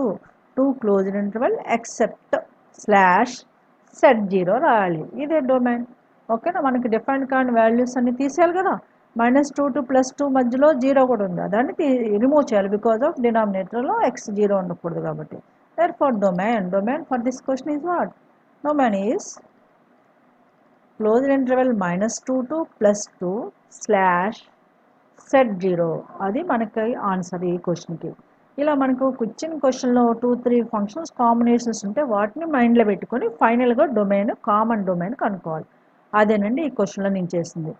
2 closed interval except /set 0 రాయాలి. ఇదే డొమైన్. ఓకేనా? మనకి డిఫైన్ కాని వాల్యూస్ అన్ని తీసేయాలి కదా. -2 to +2 మధ్యలో 0 కూడా ఉంది, దాన్ని రిమూవ్ చేయాలి. బికాస్ ఆఫ్ డినామినేటర్లో ఎక్స్ 0 ఉండకూడదు కాబట్టి. Therefore domain for this question is what? Domain is closed interval -2 to +2 /set 0. అది మనకి ఆన్సర్ ఈ క్వశ్చన్కి. ఇలా మనకు క్వశ్చన్లో 2-3 ఫంక్షన్స్ కాంబినేషన్స్ ఉంటే వాటిని మైండ్లో పెట్టుకొని ఫైనల్గా డొమైన్ కామన్ డొమైన్ కనుక్కోవాలి. అదేనండి ఈ క్వశ్చన్లో నేను చేసింది.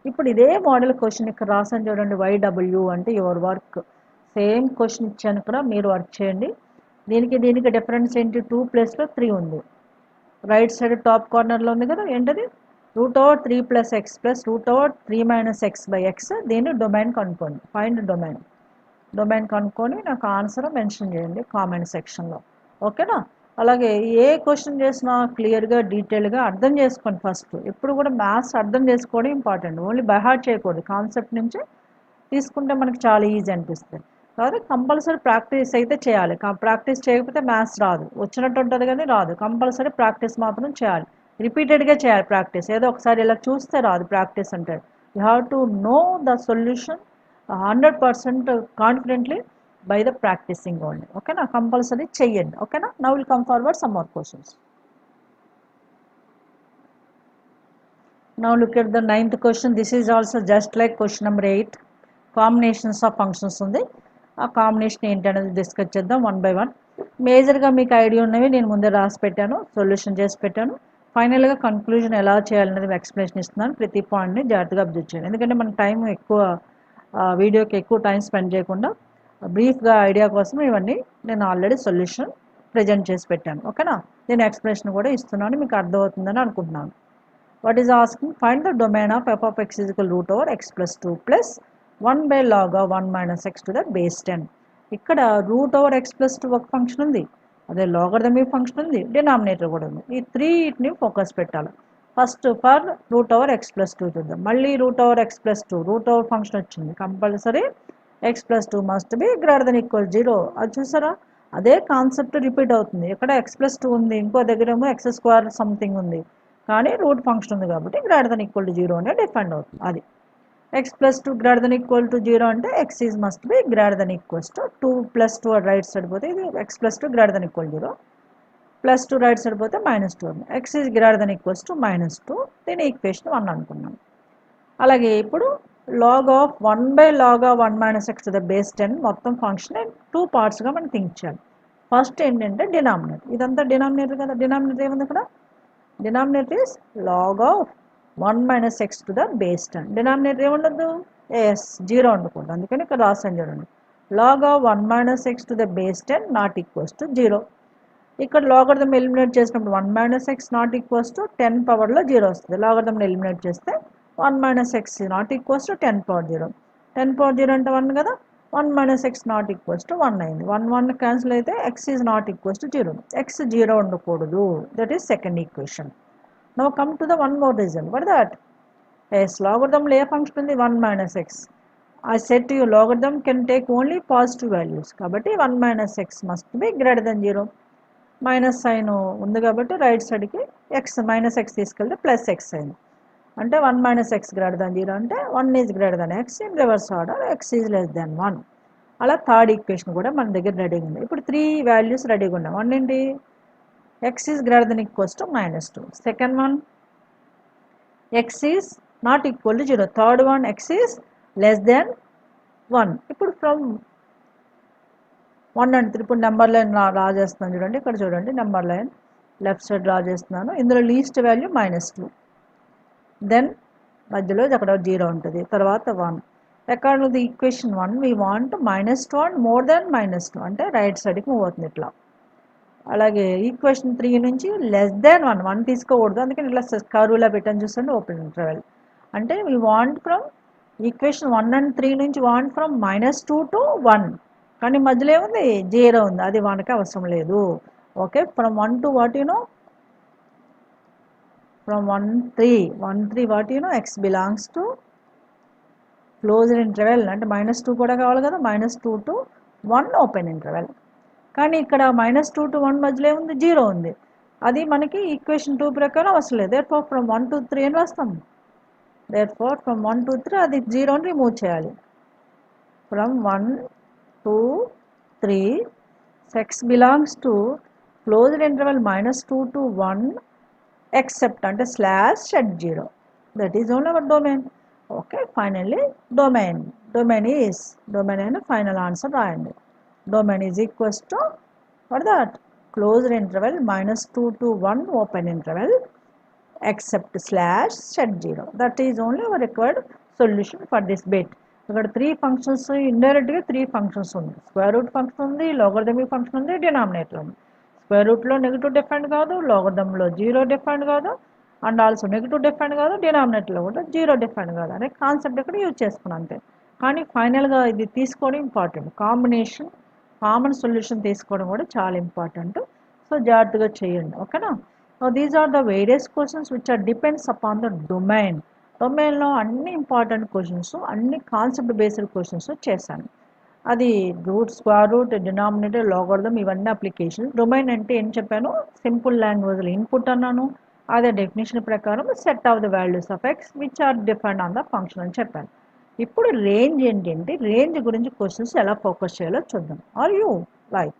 ఇప్పుడు ఇదే మోడల్ క్వశ్చన్ ఇక్కడ రాసాను చూడండి. YW అంటే యువర్ వర్క్. సేమ్ క్వశ్చన్ ఇచ్చాను కూడా, మీరు వర్క్ చేయండి. దీనికి డిఫరెన్స్ ఏంటి? 2 ప్లేస్లో 3 ఉంది. రైట్ సైడ్ టాప్ కార్నర్లో ఉంది కదా, ఏంటది? √3 + x + √3 - x/x. దీన్ని డొమైన్ కనుక్కోండి. ఫైండ్ డొమైన్ కనుక్కొని నాకు ఆన్సర్ మెన్షన్ చేయండి కామెంట్ సెక్షన్లో. ఓకేనా? అలాగే ఏ క్వశ్చన్ చేసినా క్లియర్గా డీటెయిల్గా అర్థం చేసుకోండి. ఫస్ట్ ఎప్పుడు కూడా మ్యాథ్స్ అర్థం చేసుకోవడం ఇంపార్టెంట్. ఓన్లీ బై హార్ట్ చేయకూడదు. కాన్సెప్ట్ నుంచి తీసుకుంటే మనకి చాలా ఈజీ అనిపిస్తుంది. కాబట్టి కంపల్సరీ ప్రాక్టీస్ అయితే చేయాలి. ప్రాక్టీస్ చేయకపోతే మ్యాథ్స్ రాదు. వచ్చినట్టు ఉంటుంది కానీ రాదు. కంపల్సరీ ప్రాక్టీస్ మాత్రం చేయాలి. రిపీటెడ్గా చేయాలి ప్రాక్టీస్. ఏదో ఒకసారి ఇలా చూస్తే రాదు ప్రాక్టీస్ అంటే. You have to know the solution 100% confidently by the practicing only. ఓకేనా? కంపల్సరీ చెయ్యండి. ఓకేనా? Now will come forward some more questions. Now look at the 9th question. This is also just like question number 8. Combinations of functions ఉంది. ఆ combination ఏంటి అనేది discuss చేద్దాం one by one. మేజర్గా మీకు ఐడియా ఉన్నవి నేను ముందే రాసి పెట్టాను, సొల్యూషన్ చేసి పెట్టాను. ఫైనల్గా కన్క్లూజన్ ఎలా చేయాలనేది ఎక్స్ప్లెనేషన్ ఇస్తున్నాను. ప్రతి పాయింట్ని జాగ్రత్తగా అబ్జర్వ్ చేయండి, ఎందుకంటే మన టైం ఎక్కువ, వీడియోకి ఎక్కువ టైం స్పెండ్ చేయకుండా బ్రీఫ్గా ఐడియా కోసం ఇవన్నీ నేను ఆల్రెడీ సొల్యూషన్ ప్రజెంట్ చేసి పెట్టాను. ఓకేనా, నేను ఎక్స్ప్లెనేషన్ కూడా ఇస్తున్నాను, మీకు అర్థమవుతుందని అనుకుంటున్నాను. What is asking? Find the domain of f of x is equal to root over x plus 2 plus 1 by log of 1 minus x to the base 10. ఇక్కడ రూట్ ఓవర్ ఎక్స్ ప్లస్ 2 ఒక function ఉంది, అదే logarithmic function ఉంది, denominator కూడా ఉంది. ఈ త్రీని focus పెట్టాలి. First for root over x plus 2 చూద్దాం. మళ్ళీ root over x plus 2 root over function వచ్చింది, compulsory x plus 2 must be greater then equal 0. అది చూసారా, అదే కాన్సెప్ట్ రిపీట్ అవుతుంది. ఇక్కడ ఎక్స్ ప్లస్ 2 ఉంది, ఇంకో దగ్గర ఏమో ఎక్స్ స్క్వేర్ సంథింగ్ ఉంది, కానీ రూట్ ఫంక్షన్ ఉంది కాబట్టి గ్రేటర్ దెన్ ఈక్వల్ టు 0 అనే డిఫైండ్ అవుతుంది. అది x plus 2 greater then equal to 0 అంటే x is must be greater then equals to 2 plus 2 right side పోతే ఇది x plus 2 greater then equal 0, plus 2 right side పోతే minus 2 ఉంది. X is greater then equals to minus 2, దీని equation 1 అనుకున్నాం. అలాగే ఇప్పుడు log of 1 by log of 1 minus x to the base 10 మొత్తం function 2 పార్ట్స్గా మనం థింక్ చేయాలి. ఫస్ట్ ఏంటంటే డినామినేటర్, ఇదంతా డినామినేటర్ కదా, డినామినేటర్ ఏముంది ఇక్కడ, denominator is log of 1 minus x to the base 10. denominator ఏముండదు, ఎస్ 0 ఉండకూడదు, అందుకని ఇక్కడ రాసాను చూడండి, log of 1 minus x to the base 10 not equals to 0. ఇక్కడ లాగరిథం ఎలిమినేట్ చేసినప్పుడు 1 minus x not equals to 10 పవర్లో 0 వస్తుంది. లాగరిథం ఎలిమినేట్ చేస్తే 1 minus x not equals to 10 power 0. 10 power 0 అంటే 1 కదా, 1 minus x not equals to 1 అయింది. 1 cancel అయితే x is not equals to 0. x 0 ఉండకూడదు, that is second equation. Now come to the one more reason. What is that? Yes, logarithm A function ఉంది, 1 minus x. I said to you logarithm can take only positive values, కాబట్టి 1 minus x must be greater than 0. Minus sign ఉంది కాబట్టి right సైడ్కి x minus x తీసుకెళ్తే plus x అయింది, అంటే 1 minus x greater than 0 అంటే 1 is greater than x in reverse order, x is less than 1. అలా third equation కూడా మన దగ్గర రెడీగా ఉంది. ఇప్పుడు 3 వాల్యూస్ రెడీగా ఉన్నాయి. వన్ ఏంటి, x is greater than equals to minus 2. Second one, x is not equal to 0. Third one, x is less than 1. ఇప్పుడు ఫ్రమ్ 1 and 3 ఇప్పుడు నెంబర్ లైన్ డ్రా చేస్తున్నాను చూడండి, ఇక్కడ చూడండి number line left side draw చేస్తున్నాను. ఇందులో least value -2, then మధ్యలో అక్కడ 0 ఉంటుంది, తర్వాత 1. According to the equation 1 we want -2 and more than -2 అంటే రైట్ సైడ్కి మూవ్ అవుతుంది ఇట్లా. అలాగే ఈక్వేషన్ 3 నుంచి లెస్ దెన్ 1 తీసుకోకూడదు, అందుకని ఇట్లా కర్వ్లా పెట్టని చూడండి, ఓపెన్ ఇంటర్వెల్. అంటే we want from equation 1 and 3 నుంచి వాంట్ ఫ్రమ్ -2 to 1, కానీ మధ్యలో ఏముంది 0 ఉంది, అది 1కి అవసరం లేదు. Okay, from 1 to what you know, from 1 3 what you know, x belongs to closed interval, అంటే -2 కూడా కావాలి కదా, -2 to 1 ఓపెన్ ఇంటర్వెల్. కానీ ఇక్కడ -2 to 1 మధ్యలో ఏముంది 0 ఉంది, అది మనకి ఈక్వేషన్ 2 ప్రకారం అవసరం లేదు. దేర్ఫోర్ ఫ్రమ్ 1 to 3 అని రాస్తాం. దేర్ఫోర్ ఫ్రమ్ 1 to 3 అది 0ని రిమూవ్ చేయాలి. From 1 to 3 x belongs to closed interval -2 to 1 except అంటే slash at 0, that is only our domain. Okay, finally domain అయిన ఫైనల్ ఆన్సర్ రాయండి. Domain is equals to for that closed interval -2 to 1 open interval except slash at 0, that is only our required solution for this bit. ఇక్కడ 3 functions, ఇండైరెక్ట్గా 3 functions ఉంది. Square root function ఉంది, logarithmic function ఉంది, denominator ఉంది. Square రూట్లో negative different కాదు, లాగరిథంలో 0 different కాదు, and also negative different కాదు, డినామినేటర్లో కూడా 0 డిఫరెంట్ కాదు అనే కాన్సెప్ట్ ఇక్కడ యూజ్ చేసుకున్నాను అంతే. కానీ ఫైనల్గా ఇది తీసుకోవడం ఇంపార్టెంట్, కాంబినేషన్ కామన్ సొల్యూషన్ తీసుకోవడం కూడా చాలా ఇంపార్టెంట్. సో జాగ్రత్తగా చేయండి, ఓకేనా. These are the various questions which are depends upon the domain. డొమైన్లో అన్ని ఇంపార్టెంట్ క్వశ్చన్స్, అన్ని కాన్సెప్ట్ బేస్డ్ క్వశ్చన్స్ చేశాను. అది root, square root, denominator, logarithm, ఇవన్నీ అప్లికేషన్. డొమైన్ అంటే ఏం చెప్పాను, సింపుల్ లాంగ్వేజ్లో ఇన్పుట్ అన్నాను, అదే డెఫినేషన్ ప్రకారం set of the values of x which are depend on the function అని చెప్పాను. ఇప్పుడు రేంజ్ ఏంటంటే, రేంజ్ గురించి క్వశ్చన్స్ ఎలా ఫోకస్ చేయాలో చూద్దాం. Are you right?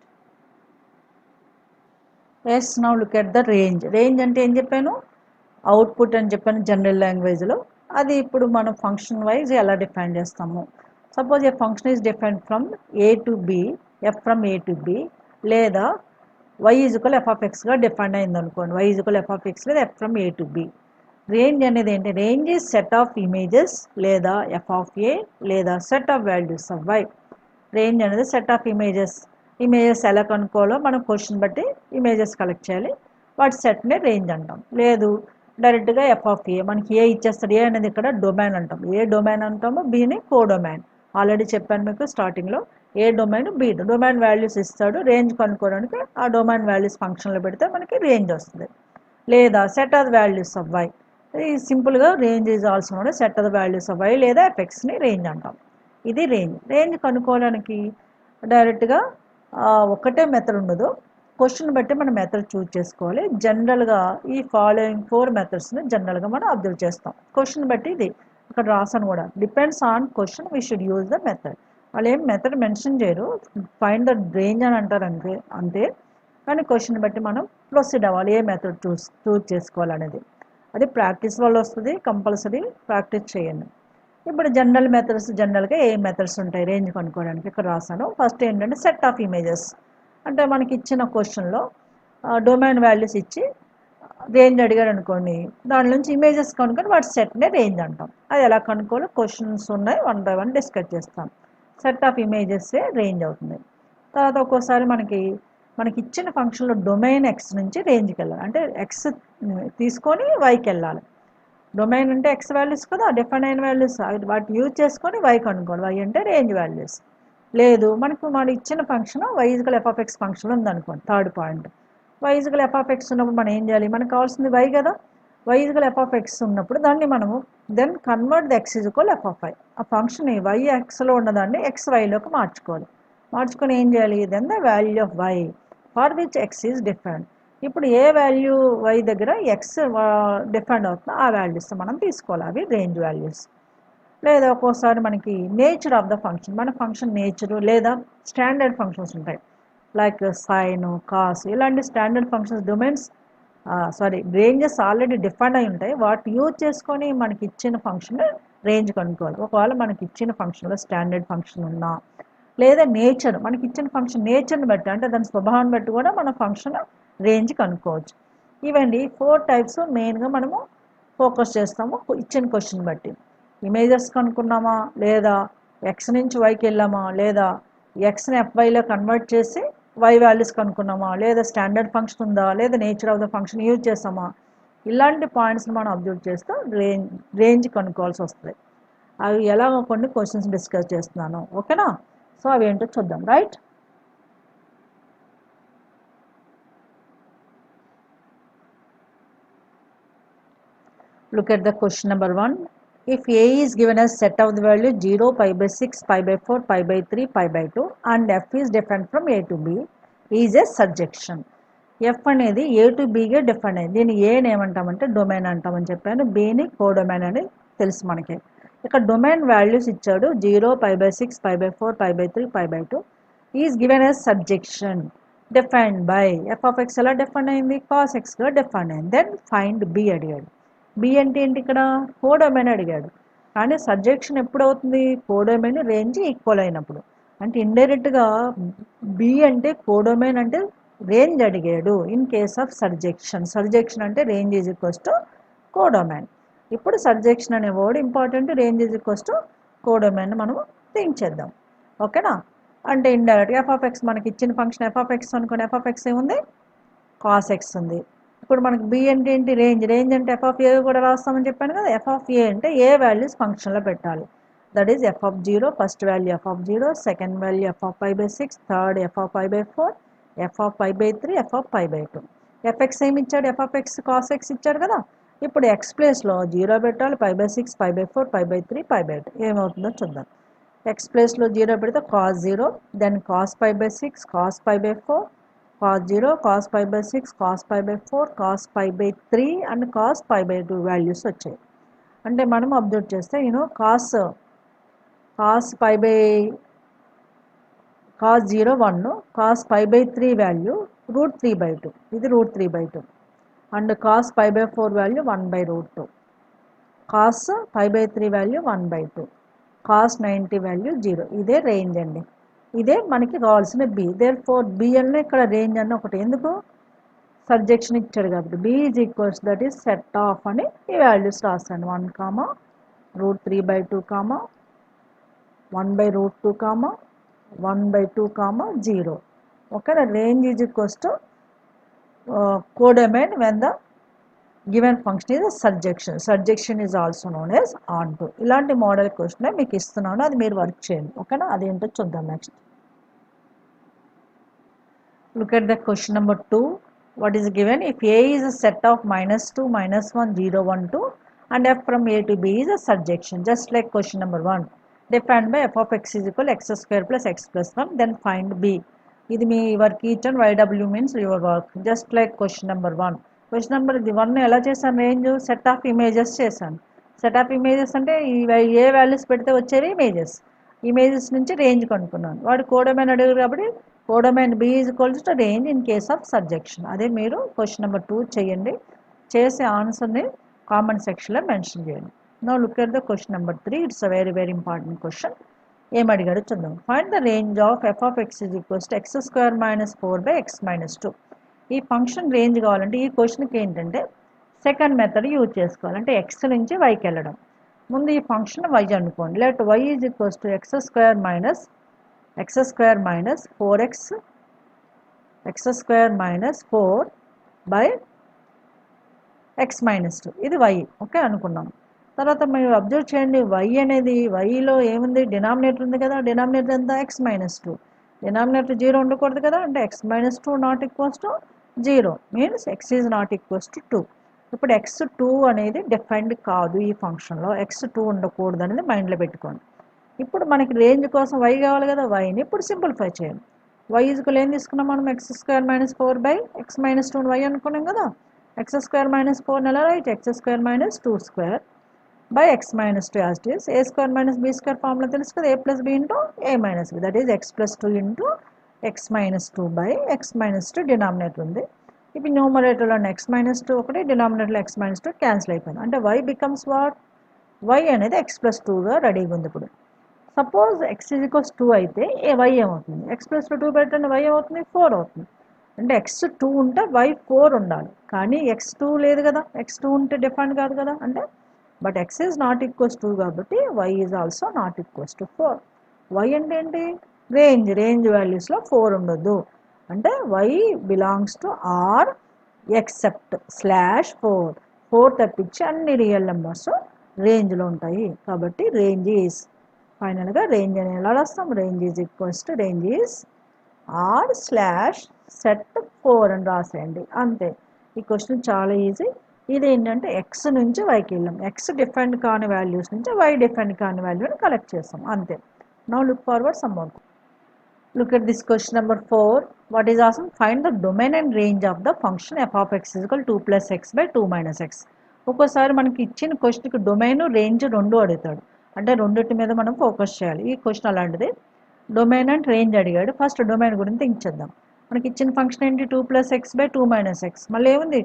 Yes, now look at the range. Range అంటే ఏం చెప్పాను, అవుట్పుట్ అని చెప్పాను జనరల్ లాంగ్వేజ్లో. అది ఇప్పుడు మనం ఫంక్షన్ వైజ్ ఎలా డిఫైన్ చేస్తాము. Suppose a function is define from A to B, f from A to B, లేదా y ఈజ్వల్ ఎఫ్ ఆఫ్ ఎక్స్గా డిఫైన్ అయింది అనుకోండి. y equal f of x లేదా f from A to B. Range అనేది ఏంటి? Range is set of images లేదా f of A లేదా set of values of y. Range అనేది సెట్ ఆఫ్ ఇమేజెస్. ఇమేజెస్ ఎలా కనుక్కోవాలో మనం క్వశ్చన్ బట్టి ఇమేజెస్ కలెక్ట్ చేయాలి, వాటి సెట్నే రేంజ్ అంటాం. లేదు డైరెక్ట్గా ఎఫ్ ఆఫ్ ఏ మనకి ఏ ఇచ్చేస్తాడు. ఏ అనేది ఇక్కడ డొమైన్ అంటాం. ఏ డొమైన్ అంటాము, బిని కోడొమైన్. ఆల్రెడీ చెప్పాను మీకు స్టార్టింగ్లో. ఏ డొమైన్, బి డొమైన్ వాల్యూస్ ఇస్తాడు. రేంజ్ కనుక్కోవడానికి ఆ డొమైన్ వాల్యూస్ ఫంక్షన్లో పెడితే మనకి రేంజ్ వస్తుంది. లేదా set of the values of y. ఇది సింపుల్గా range is also known set of the values of y లేదా ఎఫెక్ట్స్ని రేంజ్ అంటాం. ఇది రేంజ్. రేంజ్ కనుక్కోవడానికి డైరెక్ట్గా ఒకటే మెథడ్ ఉండదు. క్వశ్చన్ బట్టి మనం మెథడ్ చూజ్ చేసుకోవాలి. జనరల్గా ఈ ఫాలోయింగ్ 4 మెథడ్స్ని జనరల్గా మనం అబ్జర్వ్ చేస్తాం. క్వశ్చన్ బట్టి ఇది ఇక్కడ రాసాను కూడా. Depends on question we should use the method. వాళ్ళు ఏం మెథడ్ మెన్షన్ చేయరు, ఫైండ్ ద రేంజ్ అని అంటారు అంతే. కానీ క్వశ్చన్ బట్టి మనం ప్రొసీడ్ అవ్వాలి, ఏ మెథడ్ చూజ్ చేసుకోవాలనేది. అది ప్రాక్టీస్ వల్ల వస్తుంది. కంపల్సరీ ప్రాక్టీస్ చేయండి. ఇప్పుడు జనరల్ మెథడ్స్, జనరల్గా ఏ మెథడ్స్ ఉంటాయి రేంజ్ కనుక్కోవడానికి ఇక్కడ రాసాను. ఫస్ట్ ఏంటంటే సెట్ ఆఫ్ ఇమేజెస్. అంటే మనకి ఇచ్చిన క్వశ్చన్లో డొమైన్ వాల్యూస్ ఇచ్చి రేంజ్ అడిగాడు అనుకోండి, దాని నుంచి ఇమేజెస్ కనుక్కొని వాటి సెట్నే రేంజ్ అంటాం. అది ఎలా కనుక్కోవాలో క్వశ్చన్స్ ఉన్నాయి, 1 by 1 డిస్కస్ చేస్తాం. సెట్ ఆఫ్ ఇమేజెస్సే రేంజ్ అవుతుంది. తర్వాత ఒక్కోసారి మనకి ఇచ్చిన ఫంక్షన్లో డొమైన్ ఎక్స్ నుంచి రేంజ్కి వెళ్ళాలి. అంటే ఎక్స్ తీసుకొని వైకి వెళ్ళాలి. డొమైన్ అంటే ఎక్స్ వాల్యూస్ కదా, డిఫైన్ అయిన వాల్యూస్, వాటిని యూజ్ చేసుకొని వై కనుక్కోవాలి. వై అంటే రేంజ్ వాల్యూస్. లేదు మన ఇచ్చిన function y equal f of x function ఉందనుకోండి. Third point, y equal f of x ఉన్నప్పుడు మనం ఏం చేయాలి? మనకు కావాల్సింది వై కదా. Y equal f of x ఉన్నప్పుడు దాన్ని మనము then convert the x equal f of y. ఆ ఫంక్షన్ వై ఎక్స్లో ఉన్నదాన్ని ఎక్స్ వైలోకి మార్చుకోవాలి. మార్చుకొని ఏం చేయాలి? Then the value of y for which x is different. ఇప్పుడు ఏ వాల్యూ వై దగ్గర ఎక్స్ డిఫరెంట్ అవుతుందో ఆ వాల్యూస్ మనం తీసుకోవాలి. అవి రేంజ్ వాల్యూస్. లేదా ఒక్కోసారి మనకి నేచర్ ఆఫ్ ద ఫంక్షన్, మన ఫంక్షన్ నేచరు లేదా స్టాండర్డ్ ఫంక్షన్స్ ఉంటాయి. లైక్ సైన్, కాస్, ఇలాంటి standard functions domains ranges already define అయి ఉంటాయి. వాటి యూజ్ చేసుకొని మనకి ఇచ్చిన ఫంక్షన్ రేంజ్ కనుక్కోవాలి. ఒకవేళ మనకి ఇచ్చిన ఫంక్షన్లో స్టాండర్డ్ ఫంక్షన్ ఉన్నా, లేదా నేచర్ మనకి ఇచ్చిన ఫంక్షన్ నేచర్ని బట్టి అంటే దాని స్వభావాన్ని బట్టి కూడా మన ఫంక్షన్ రేంజ్ కనుక్కోవచ్చు. ఇవండి 4 టైప్స్ మెయిన్గా మనము ఫోకస్ చేస్తాము ఇచ్చిన క్వశ్చన్ బట్టి. ఇమేజెస్ కనుక్కున్నామా, లేదా ఎక్స్ నుంచి వైకి వెళ్ళామా, లేదా ఎక్స్ని ఎఫ్వైలో కన్వర్ట్ చేసి వై వాల్యూస్ కనుక్కున్నామా, లేదా స్టాండర్డ్ ఫంక్షన్ ఉందా, లేదా nature of the function use చేస్తామా, ఇలాంటి పాయింట్స్ని మనం అబ్జర్వ్ చేస్తూ రేంజ్ కనుక్కోవాల్సి వస్తుంది. అవి ఎలాగో కొన్ని క్వశ్చన్స్ డిస్కస్ చేస్తున్నాను. ఓకేనా? సో అవి ఏంటో చూద్దాం. Right, look at the question number 1. If A is given as set of the value 0, pi by 6, pi by 4, pi by 3, pi by 2 and f is different from A to B is a surjection. F అనేది A to B గా define అయింది. దీన్ని ఏని ఏమంటామంటే domain అంటామని చెప్పాను. Bని codomain అని తెలుసు మనకి. ఇక్కడ డొమైన్ వాల్యూస్ ఇచ్చాడు 0, pi by 6, pi by 4, pi by 3, pi by 2 is given as surjection defined by f of x ఎలా డిఫైన్ అయింది? cos x గా డిఫైన్ అయింది. దెన్ ఫైండ్ B అడిగాడు. బి అంటే ఏంటి? ఇక్కడ కోడొమైన్ అడిగాడు. కానీ సబ్జెక్షన్ ఎప్పుడు అవుతుంది? కోడొమైన్ రేంజ్ ఈక్వల్ అయినప్పుడు. అంటే ఇండైరెక్ట్గా బి అంటే కోడొమైన్ అంటే రేంజ్ అడిగాడు in case of surjection. Surjection అంటే range is equals to codomain. ఇప్పుడు సర్జెక్షన్ అనే word important, range is equals to codomain మనము థింక్ చేద్దాం. ఓకేనా? అంటే ఇండైరెక్ట్గా ఎఫ్ ఆఫ్ ఎక్స్ మనకి ఇచ్చిన ఫంక్షన్ ఎఫ్ ఆఫ్ ఎక్స్ అనుకోని ఎఫ్ ఆఫ్ ఎక్స్ ఏముంది? కాస్ ఎక్స్ ఉంది. ఇప్పుడు మనకి బి అంటే ఏంటి? రేంజ్. రేంజ్ అంటే ఎఫ్ ఆఫ్ ఏ కూడా రాస్తామని చెప్పాను కదా. ఎఫ్ ఆఫ్ ఏ అంటే ఏ వాల్యూస్ ఫంక్షన్లో పెట్టాలి. That is f of 0, first value f of 0, second value f of pi by 6, third f of pi by 4, f of pi by 3, f of pi by 2. F x ఏమి ఇచ్చాడు? F of x cos x ఇచ్చాడు కదా. ఇప్పుడు x ప్లేస్లో 0 పెట్టాలి, pi by 6, pi by 4, pi by 3, pi by 2 ఏమవుతుందో చూద్దాం. X ప్లేస్లో 0 పెడితే cos 0, then cos pi by 6, cos pi by 4, cos 0, cos pi by 6, cos pi by 4, cos pi by 3 and cos pi by 2 values వచ్చాయి. అంటే మనం observe చేస్తే cos pi by cos 0 1, cos pi by 3 value √3/2. ఇది √3/2. And cos pi by 4 value 1/√2, cos pi by 3 value 1/2, cos 90 value 0. ఇదే range అండి. ఇదే మనకి కావాల్సిన బి. దేర్ ఫోర్ బి అన్న ఇక్కడ రేంజ్ అన్న ఒకటి, ఎందుకు సబ్జెక్షన్ ఇచ్చాడు కాబట్టి. B is equals that is set of అని ఈ వాల్యూస్ రాస్తాను. 1, √3/2, 1/√2, 1/2, 0. ఓకేనా. Range is equals to codomain when the given function is a surjection. Surjection is also known as onto. ఇలాంటి మోడల్ క్వశ్చన్ మీకు ఇస్తున్నాను, అది మీరు వర్క్ చేయండి. ఓకేనా. అదేంటో చూద్దాం next. Look at the question number 2. What is given? If A is a set of -2, -1, 0, 1, 2 and f from A to B is a surjection, just like question number 1. Defined by f of x is equal x square plus x plus 1, then find B. ఇది మీ work. Each and YW means your work, just like question number 1. Question number 1 ఎలా చేశాను? Range set of images చేశాను. Set of images అంటే ఏ values పెడితే వచ్చేవి images. Images నుంచి రేంజ్ కనుక్కున్నాను. వాడు కోడొమైన్ అడిగారు కాబట్టి codomain B is equals to range in case of subjection. అదే మీరు క్వశ్చన్ నెంబర్ 2 చేయండి. చేసే ఆన్సర్ని కామెంట్ సెక్షన్లో మెన్షన్ చేయండి. Now look at the question number 3. It's a very very important question. ఏం అడిగాడు చూద్దాం. Find the range of f of x is equals to x square minus 4 by x minus 2. ఈ function range కావాలంటే ఈ క్వశ్చన్కి ఏంటంటే second method use చేసుకోవాలి. అంటే ఎక్స్ నుంచి వైకి వెళ్ళడం. ముందు ఈ ఫంక్షన్ y అనుకోండి. Let y is equals to x square minus 4x minus 4 by x minus 2. ఇది y. ఓకే అనుకున్నాం. తర్వాత మీరు అబ్జర్వ్ చేయండి, y అనేది వైలో ఏముంది? డినామినేటర్ ఉంది కదా. డినామినేటర్ ఎంత? x minus 2. డినామినేటర్ 0 ఉండకూడదు కదా. అంటే x minus 2 not equals to 0 means x is not equals to 2. ఇప్పుడు x2 అనేది డిఫైన్డ్ కాదు ఈ ఫంక్షన్లో. x2 ఉండకూడదు అనేది మైండ్లో పెట్టుకోండి. ఇప్పుడు మనకి రేంజ్ కోసం y కావాలి కదా. yని ఇప్పుడు సింప్లిఫై చేయండి. y ఈజ్వల్ ఏం తీసుకున్నాం మనం? x square minus 4 by x minus 2 y అనుకున్నాం కదా. x square minus 4 ఎలా right? x square minus 2 square by x minus 2 as it is. A square minus b square formula తెలుసు కదా. a plus b into a minus b, that is x plus 2 into x minus 2 by x minus 2 denominator ఉంది. ఇప్పుడు న్యూమరేటర్లో x minus 2 ఒకటి, డినామినేటర్లో x minus 2 cancel అయిపోయింది. అంటే y becomes what? y అనేది x plus 2గా రెడీగా ఉంది. ఇప్పుడు సపోజ్ x is equals 2 అయితే y ఏమవుతుంది? x plus 2 పెట్టండి, y ఏమవుతుంది? 4 అవుతుంది. అంటే x2 ఉంటే y 4 ఉండాలి. కానీ x2 లేదు కదా. x2 ఉంటే డిఫరెంట్ కాదు కదా. అంటే but x is not equals 2 కాబట్టి y is also not equals to 4. y అంటే ఏంటి? రేంజ్ వాల్యూస్లో 4 ఉండొద్దు. అంటే y belongs to R except /4 తప్పించి అన్ని రియల్ నెంబర్స్ రేంజ్లో ఉంటాయి. కాబట్టి రేంజ్ ఈజ్ ఫైనల్గా రేంజ్ అని ఎలా రాస్తాం? Range is equals to range is r/set4 అని రాసేయండి. అంతే. ఈ క్వశ్చన్ చాలా ఈజీ. ఇది ఏంటంటే ఎక్స్ నుంచి వైకి వెళ్ళాం. ఎక్స్ డిఫరెంట్ కాని వాల్యూస్ నుంచి వై డిఫరెంట్ కాని వాల్యూని కలెక్ట్ చేస్తాం. అంతే. Now look forward some more. Look at this question number 4. What is also find the domain and range of the function f of x is equal 2 plus x by 2 minus x. ఒక్కోసారి మనకి ఇచ్చిన క్వశ్చన్కి domain range రెండు అడుగుతాడు. అంటే రెండింటి మీద మనం ఫోకస్ చేయాలి. ఈ క్వశ్చన్ అలాంటిది. డొమైన్ అండ్ రేంజ్ అడిగాడు. ఫస్ట్ డొమైన్ గురించి థింక్ చేద్దాం. మనకి ఇచ్చిన ఫంక్షన్ ఏంటి? 2 plus x by 2 minus x. మళ్ళీ ఏముంది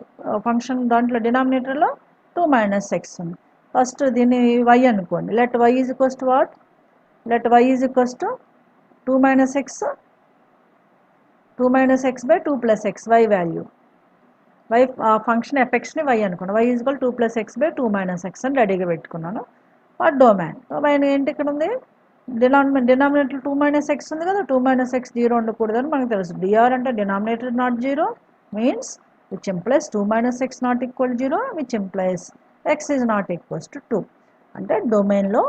ఫంక్షన్? దాంట్లో డినామినేటర్లో 2 minus x ఉంది. ఫస్ట్ దీన్ని y అనుకోండి. Let y is equals to what? Let y is equals to 2 minus x by 2 plus x, y value. y function fxని y అనుకోండి. y is equal 2 plus x by 2 minus x అని రెడీగా పెట్టుకున్నాను. Domain ఏంటి? ఇక్కడ ఉంది denominator 2 minus x ఉంది కదా. 2 minus x 0 ఉండకూడదని మనకు తెలుసు. dr అంటే denominator not 0 means which implies 2 minus x not equal 0, which implies x is not equals to 2. అంటే డొమైన్లో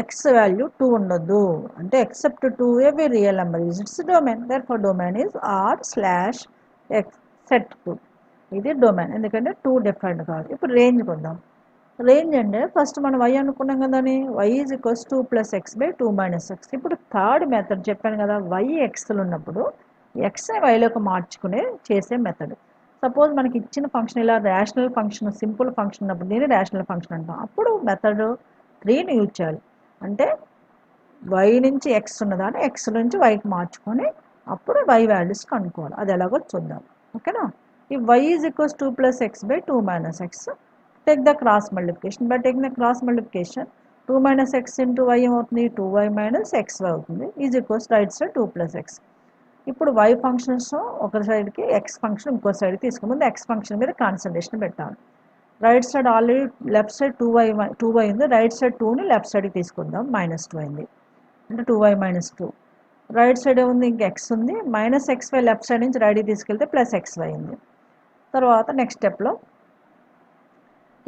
x వాల్యూ 2 ఉండొద్దు. అంటే except 2 every real number is it's domain. Therefore domain is r/set2. ఇది domain. ఎందుకంటే 2 different కాదు. ఇప్పుడు రేంజ్కి వద్దాం. రేంజ్ అంటే ఫస్ట్ మనం y అనుకున్నాం కదా. y is equals 2 plus x by 2 minus x. ఇప్పుడు థర్డ్ మెథడ్ చెప్పాను కదా. y xలు ఉన్నప్పుడు xని yలోకి మార్చుకునే చేసే మెథడ్. సపోజ్ మనకి ఇచ్చిన ఫంక్షన్ ఇలా రేషనల్ ఫంక్షన్, సింపుల్ ఫంక్షన్ ఉన్నప్పుడు దీన్ని రేషనల్ ఫంక్షన్ అంటాం. అప్పుడు మెథడ్ 3ని యూజ్ చేయాలి. అంటే y నుంచి x ఉన్నదాన్ని x నుంచి yకి మార్చుకొని అప్పుడు y వాల్యూస్ కనుక్కోవాలి. అది ఎలాగో చూద్దాం. ఓకేనా. If y is equals 2 plus x by 2 minus x, take the cross multiplication. By taking the cross multiplication, 2 minus x into y ఏమవుతుంది 2y minus xy అవుతుంది is equals right side 2 plus x. ఇప్పుడు y functions ఒక సైడ్కి x function ఇంకో సైడ్కి తీసుకుని ముందు x function మీద కాన్సన్ట్రేషన్ పెట్టాలి. Right side already left side 2y ఉంది, రైట్ సైడ్ 2ని లెఫ్ట్ సైడ్కి తీసుకుందాం, -2 అయింది అంటే 2y minus 2. రైట్ సైడ్ ఏముంది ఇంక x ఉంది, -xy లెఫ్ట్ సైడ్ నుంచి రైట్కి తీసుకెళ్తే +xy అయింది. తర్వాత నెక్స్ట్ స్టెప్లో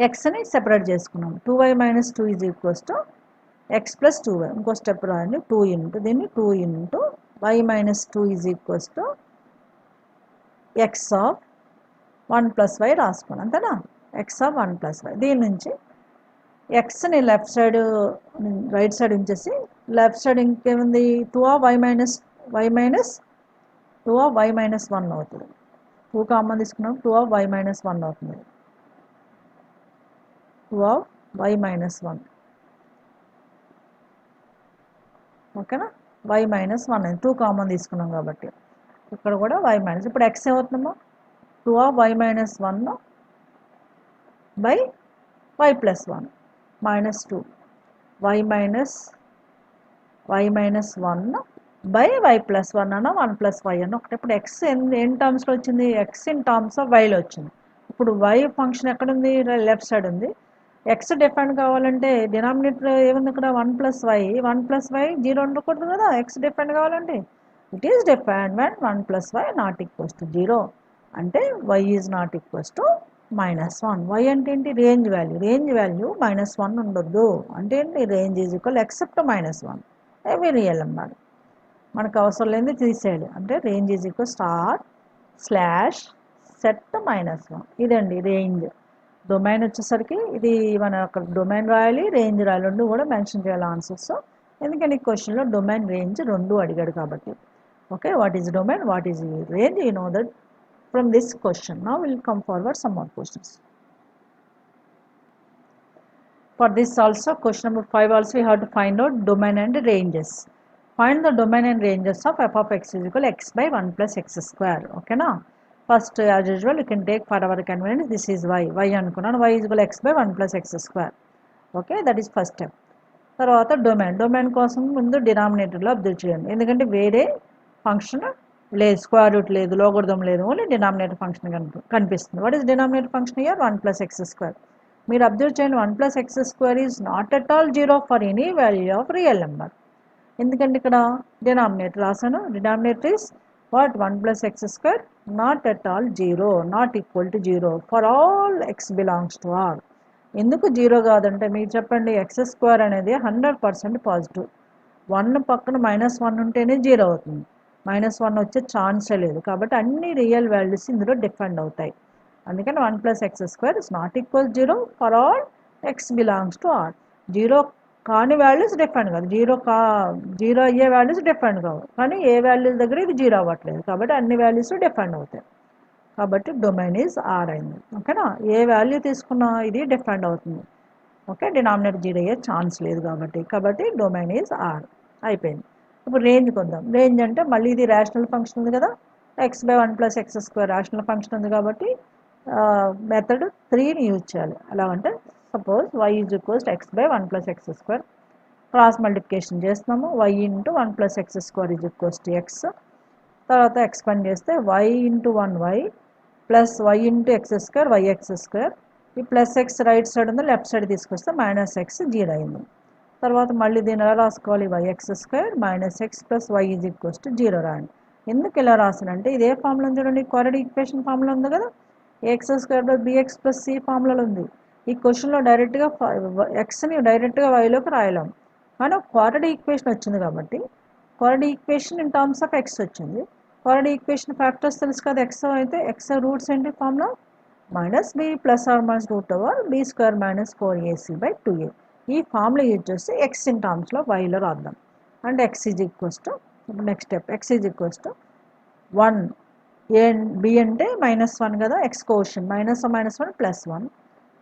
ఎక్స్ని సెపరేట్ చేసుకున్నాం, 2y minus 2 is equals to x plus 2y. ఇంకో స్టెప్ రాయండి, 2 ఇంటూ దీన్ని 2 into y minus 2 is equals to x of 1 plus y రాసుకోండి, అంతేనా, x ఆఫ్ 1 plus y. దీని నుంచి ఎక్స్ని లెఫ్ట్ సైడ్ రైట్ సైడ్ ఉంచేసి లెఫ్ట్ సైడ్ ఇంకేముంది 2 ఆఫ్ y minus 1 అవుతుంది. 2 కామన్ తీసుకున్నాం, 2 ఆఫ్ y minus 1 అవుతుంది, 2 ఆఫ్ y minus 1. ఓకేనా, y minus 1 అయింది, 2 కామన్ తీసుకున్నాం కాబట్టి. ఇక్కడ కూడా y మైనస్, ఇప్పుడు x ఏమవుతుందమ్మా 2 of y minus 1 by y plus 1 -2 y minus 1 by y plus 1 అన్న 1 plus y అన్న ఒకటి. ఇప్పుడు x ఎన్ టర్మ్స్లో వచ్చింది, x ఇన్ టర్మ్స్ ఆఫ్ వైలో వచ్చింది. ఇప్పుడు y ఫంక్షన్ ఎక్కడుంది, లెఫ్ట్ సైడ్ ఉంది. x డిఫైన్ కావాలంటే డినామినేటర్ ఏముంది ఇక్కడ 1 plus y, 1 plus y 0 ఉండకూడదు కదా x డిఫైన్ కావాలంటే. It is defined when 1 plus y not equals to 0 అంటే y is not equals to -1. y అంటే ఏంటి, రేంజ్ వాల్యూ -1 ఉండొద్దు అంటే ఏంటి, రేంజ్ ఈజ్ ఈక్వల్ ఎక్సెప్ట్ -1 ఎవి రియల్ నెంబర్. మనకు అవసరం లేనిది తీసేయాలి అంటే range is equal star / set -1. ఇదండి రేంజ్. డొమైన్ వచ్చేసరికి ఇది మన అక్కడ డొమైన్ రాయాలి, రేంజ్ రాయాలి, రెండు కూడా మెన్షన్ చేయాలి ఆన్సర్స్. ఎందుకంటే ఈ క్వశ్చన్లో డొమైన్ రేంజ్ రెండు అడిగాడు కాబట్టి. Okay, what is domain, what is range, you know that from this question. Now we will come forward some more questions. For this also, question number 5 also we have to find out domain and ranges. Find the domain and ranges of f of x is equal x by 1 plus x square. Okay na? First as usual you can take for our convenience this is y అనుకున్నాను, y is equal x by 1 plus x square. Okay, that is first step. తర్వాత domain కోసం ముందు డినామినేటర్లో observe చేయండి, ఎందుకంటే వేరే function లేదు, square root లేదు, లోగరిథం లేదు, ఓన్లీ డినామినేటర్ ఫంక్షన్ కనిపిస్తుంది. What is denominator function year 1 plus x square. మీరు అబ్జర్వ్ చేయండి 1 plus x square is not at all 0 for any value of real number. ఎందుకంటే ఇక్కడ డినామినేటర్ రాసాను, denominator is what 1 plus x square not at all 0, not equal to 0 for all x belongs to r. ఎందుకు 0 కాదంటే మీరు చెప్పండి, x square అనేది 100% positive, 1 పక్కన -1 ఉంటేనే 0 అవుతుంది, -1 వచ్చే ఛాన్సే లేదు. కాబట్టి అన్ని రియల్ వాల్యూస్ ఇందులో డిపెండ్ అవుతాయి. అందుకని 1 plus x square is not equal 0 for all x belongs to r. 0 కాని వాల్యూస్ డిపెండ్ కాదు, 0 అయ్యే వాల్యూస్ డిపెండ్ కావు, కానీ ఏ వాల్యూస్ దగ్గర ఇది 0 అవ్వట్లేదు కాబట్టి అన్ని వాల్యూస్ డిపెండ్ అవుతాయి. కాబట్టి డొమైన్ ఈజ్ r అయింది. ఓకేనా, ఏ వాల్యూ తీసుకున్నా ఇది డిపెండ్ అవుతుంది. ఓకే, డినామినేటర్ 0 అయ్యే ఛాన్స్ లేదు కాబట్టి డొమైన్ ఈజ్ r అయిపోయింది. ఇప్పుడు రేంజ్కి వద్దాం. రేంజ్ అంటే మళ్ళీ ఇది రేషనల్ ఫంక్షన్ ఉంది కదా, x by 1 plus x square rational function ఉంది కాబట్టి మెథడ్ 3ని యూజ్ చేయాలి. ఎలా అంటే suppose y is equals x by 1 plus x square, cross multiplication చేస్తున్నాము, y into 1 plus x square is equals to x. తర్వాత expand చేస్తే y into 1y plus y into x square yx square. ఈ plus x right side ఉంది, left side తీసుకొస్తే -x 0 అయింది. తర్వాత మళ్ళీ దీన్ని ఎలా రాసుకోవాలి, yx square -x plus y is equals to 0 రాయండి. ఎందుకు ఇలా రాసానంటే ఇదే ఫార్ములా చూడండి, క్వాడ్రాటిక్ ఈక్వేషన్ ఫార్ములా ఉంది కదా, ax square plus bx plus c ఫార్ములాలో ఉంది. ఈ క్వశ్చన్లో డైరెక్ట్గా ఎక్స్ని డైరెక్ట్గా వైలోకి రాయలేం, కానీ క్వాడ్రాటిక్ ఈక్వేషన్ వచ్చింది కాబట్టి quadratic equation in terms of x వచ్చింది. క్వాడ్రాటిక్ ఈక్వేషన్ ఫ్యాక్టర్స్ తెలుసు కదా, ఎక్స్ అయితే ఎక్స్ రూట్స్ ఏంటి formula -b plus or minus root over b square -4ac by 2a. ఈ ఫార్ములా యూజ్ చేస్తే ఎక్స్ ఇన్ టర్మ్స్లో వైలో రాద్దాం. అంటే x is equals to, next step x is equals to 1 a b అంటే -1 కదా, x కోషన్ -1 plus 1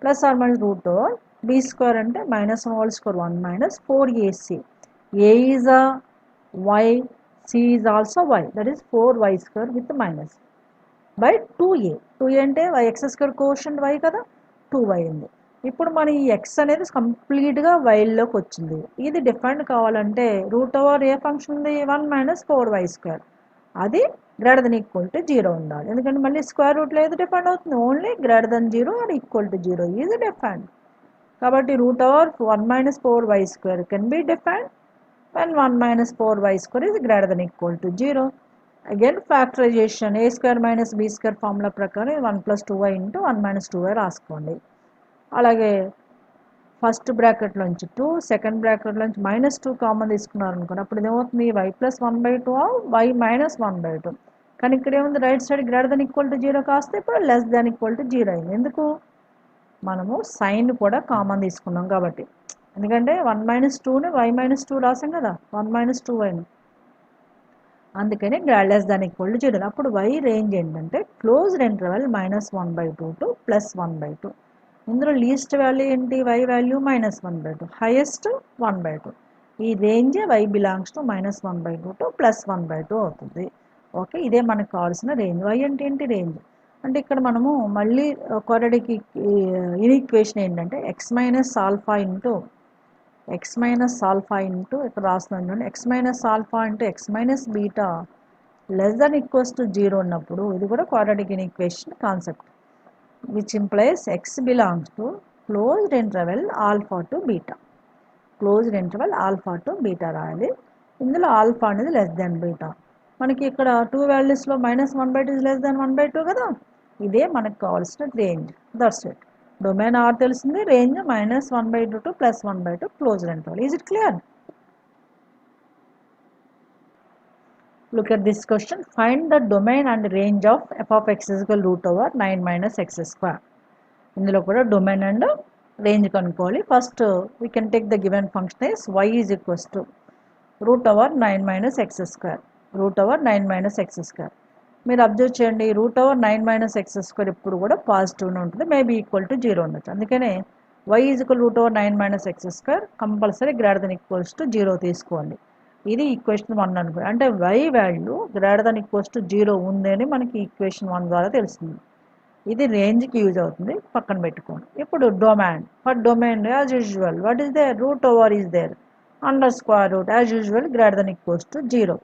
plus or minus root over b square అంటే -1 whole square 1 4ac. a is a y, c is also y, that is 4y square with minus. By 2a. 2a అంటే X square quotient y కదా, 2y ఉంది. ఇప్పుడు మన ఈ X అనేది కంప్లీట్గా వైల్డ్లోకి వచ్చింది. ఇది డిఫైన్ కావాలంటే రూట్ ఓవర్ ఏ ఫంక్షన్ ఉంది, 1 - 4y². అది గ్రేటర్ దెన్ ఈక్వల్ టు 0 ఉండాలి. ఎందుకంటే మళ్ళీ స్క్వేర్ రూట్లో ఏది డిఫైన్ అవుతుంది, only greater then 0 or equal to 0 is define. కాబట్టి root over 1 - 4y² can be defined when 1 - 4y² is greater than equal to 0. Again factorization a² - b² formula ప్రకారం 1 + 2y into 1 - 2y రాసుకోండి. అలాగే first బ్రాకెట్లోంచి 2, second బ్రాకెట్లోంచి -2 common తీసుకున్నారు అనుకోండి, అప్పుడు ఏమవుతుంది y + 1/2 y - 1/2. కానీ ఇక్కడ ఏముంది, right side greater than equal to 0 కాస్తే ఇప్పుడు లెస్ దాన్ ఈక్వల్ టు 0 అయింది. ఎందుకు, మనము సైన్ కూడా కామన్ తీసుకున్నాం కాబట్టి. ఎందుకంటే 1 - 2ని y - 2 రాసాం కదా, 1 - 2y, అందుకని లెస్ దాన్ ఈక్వల్ టు 0. అప్పుడు y రేంజ్ ఏంటంటే క్లోజ్డ్ ఇంటర్వెల్ -1/2 టు +1/2. ఇందులో లీస్ట్ వాల్యూ ఏంటి, y వాల్యూ -1/2, హైయెస్ట్ 1/2. ఈ range y belongs to -1/2 to +1/2 అవుతుంది. ఓకే, ఇదే మనకు కావాల్సిన రేంజ్. y అంటే ఏంటి, రేంజ్. అంటే ఇక్కడ మనము మళ్ళీ కొరడికి ఈక్వేషన్ ఏంటంటే x - α ఇంటూ ఇక్కడ రాస్తున్నాను, x - α into x - beta less than equals to 0 ఉన్నప్పుడు, ఇది కూడా quadratic equation concept, which implies x belongs to closed interval alpha to beta. Closed interval alpha to beta రాయాలి. ఇందులో ఆల్ఫా అనేది లెస్ దాన్ బీటా. మనకి ఇక్కడ 2 వాల్యూస్లో -1/2 ఇస్ లెస్ దాన్ 1/2 కదా, ఇదే మనకు కావాల్సిన range. That's it. Domain R తెలిసింది, range -1/2 to +1/2 closed interval. Is it clear? Look at this question. Find the domain and range of f of x is equal root over 9 - x². ఇందులో కూడా domain and range కనుక్కోవాలి. First we can take the given function is y is equals to root over 9 - x². Root over 9 - x². మీరు observe చేయండి, root over 9 - x² ఎప్పుడు కూడా పాజిటివ్నే ఉంటుంది, maybe equal to 0 ఉండొచ్చు. అందుకనే y is equal root over 9 - x² compulsory greater than equals to 0 తీసుకోండి. ఇది equation 1 అనుకో, అంటే y value greater than equals to 0 ఉంది అని మనకి ఈక్వేషన్ 1 ద్వారా తెలిసింది. ఇది రేంజ్కి యూజ్ అవుతుంది, పక్కన పెట్టుకోండి. ఇప్పుడు domain, for domain as usual what is there, root over is there, under square root as usual greater then equals to 0.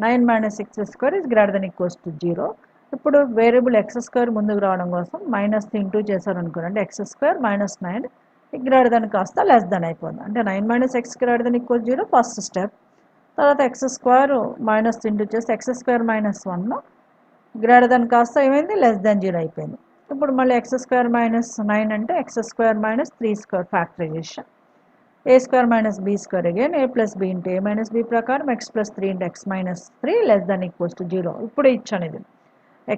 9 - x² is greater then equals to 0. ఇప్పుడు వేరియబుల్ x² ముందుకు రావడం కోసం -3 ఇంటూ చేశారనుకోండి, అంటే x² - 9 గ్రేటర్ దెన్ కాస్త less than అయిపోతుంది. అంటే 9 - x greater then equal 0 first step. తర్వాత x² మైనస్ ఇంటూ చేస్తే x² - 1 గ్రేటర్ దెన్ కాస్త ఏమైంది, లెస్ దెన్ 0 అయిపోయింది. ఇప్పుడు మళ్ళీ x² - 9 అంటే x² - 3² factorization, a² - b² again a + b into a - b ప్రకారం x + 3 into x - 3 less than equals to 0. ఇప్పుడే ఇచ్చాను ఇది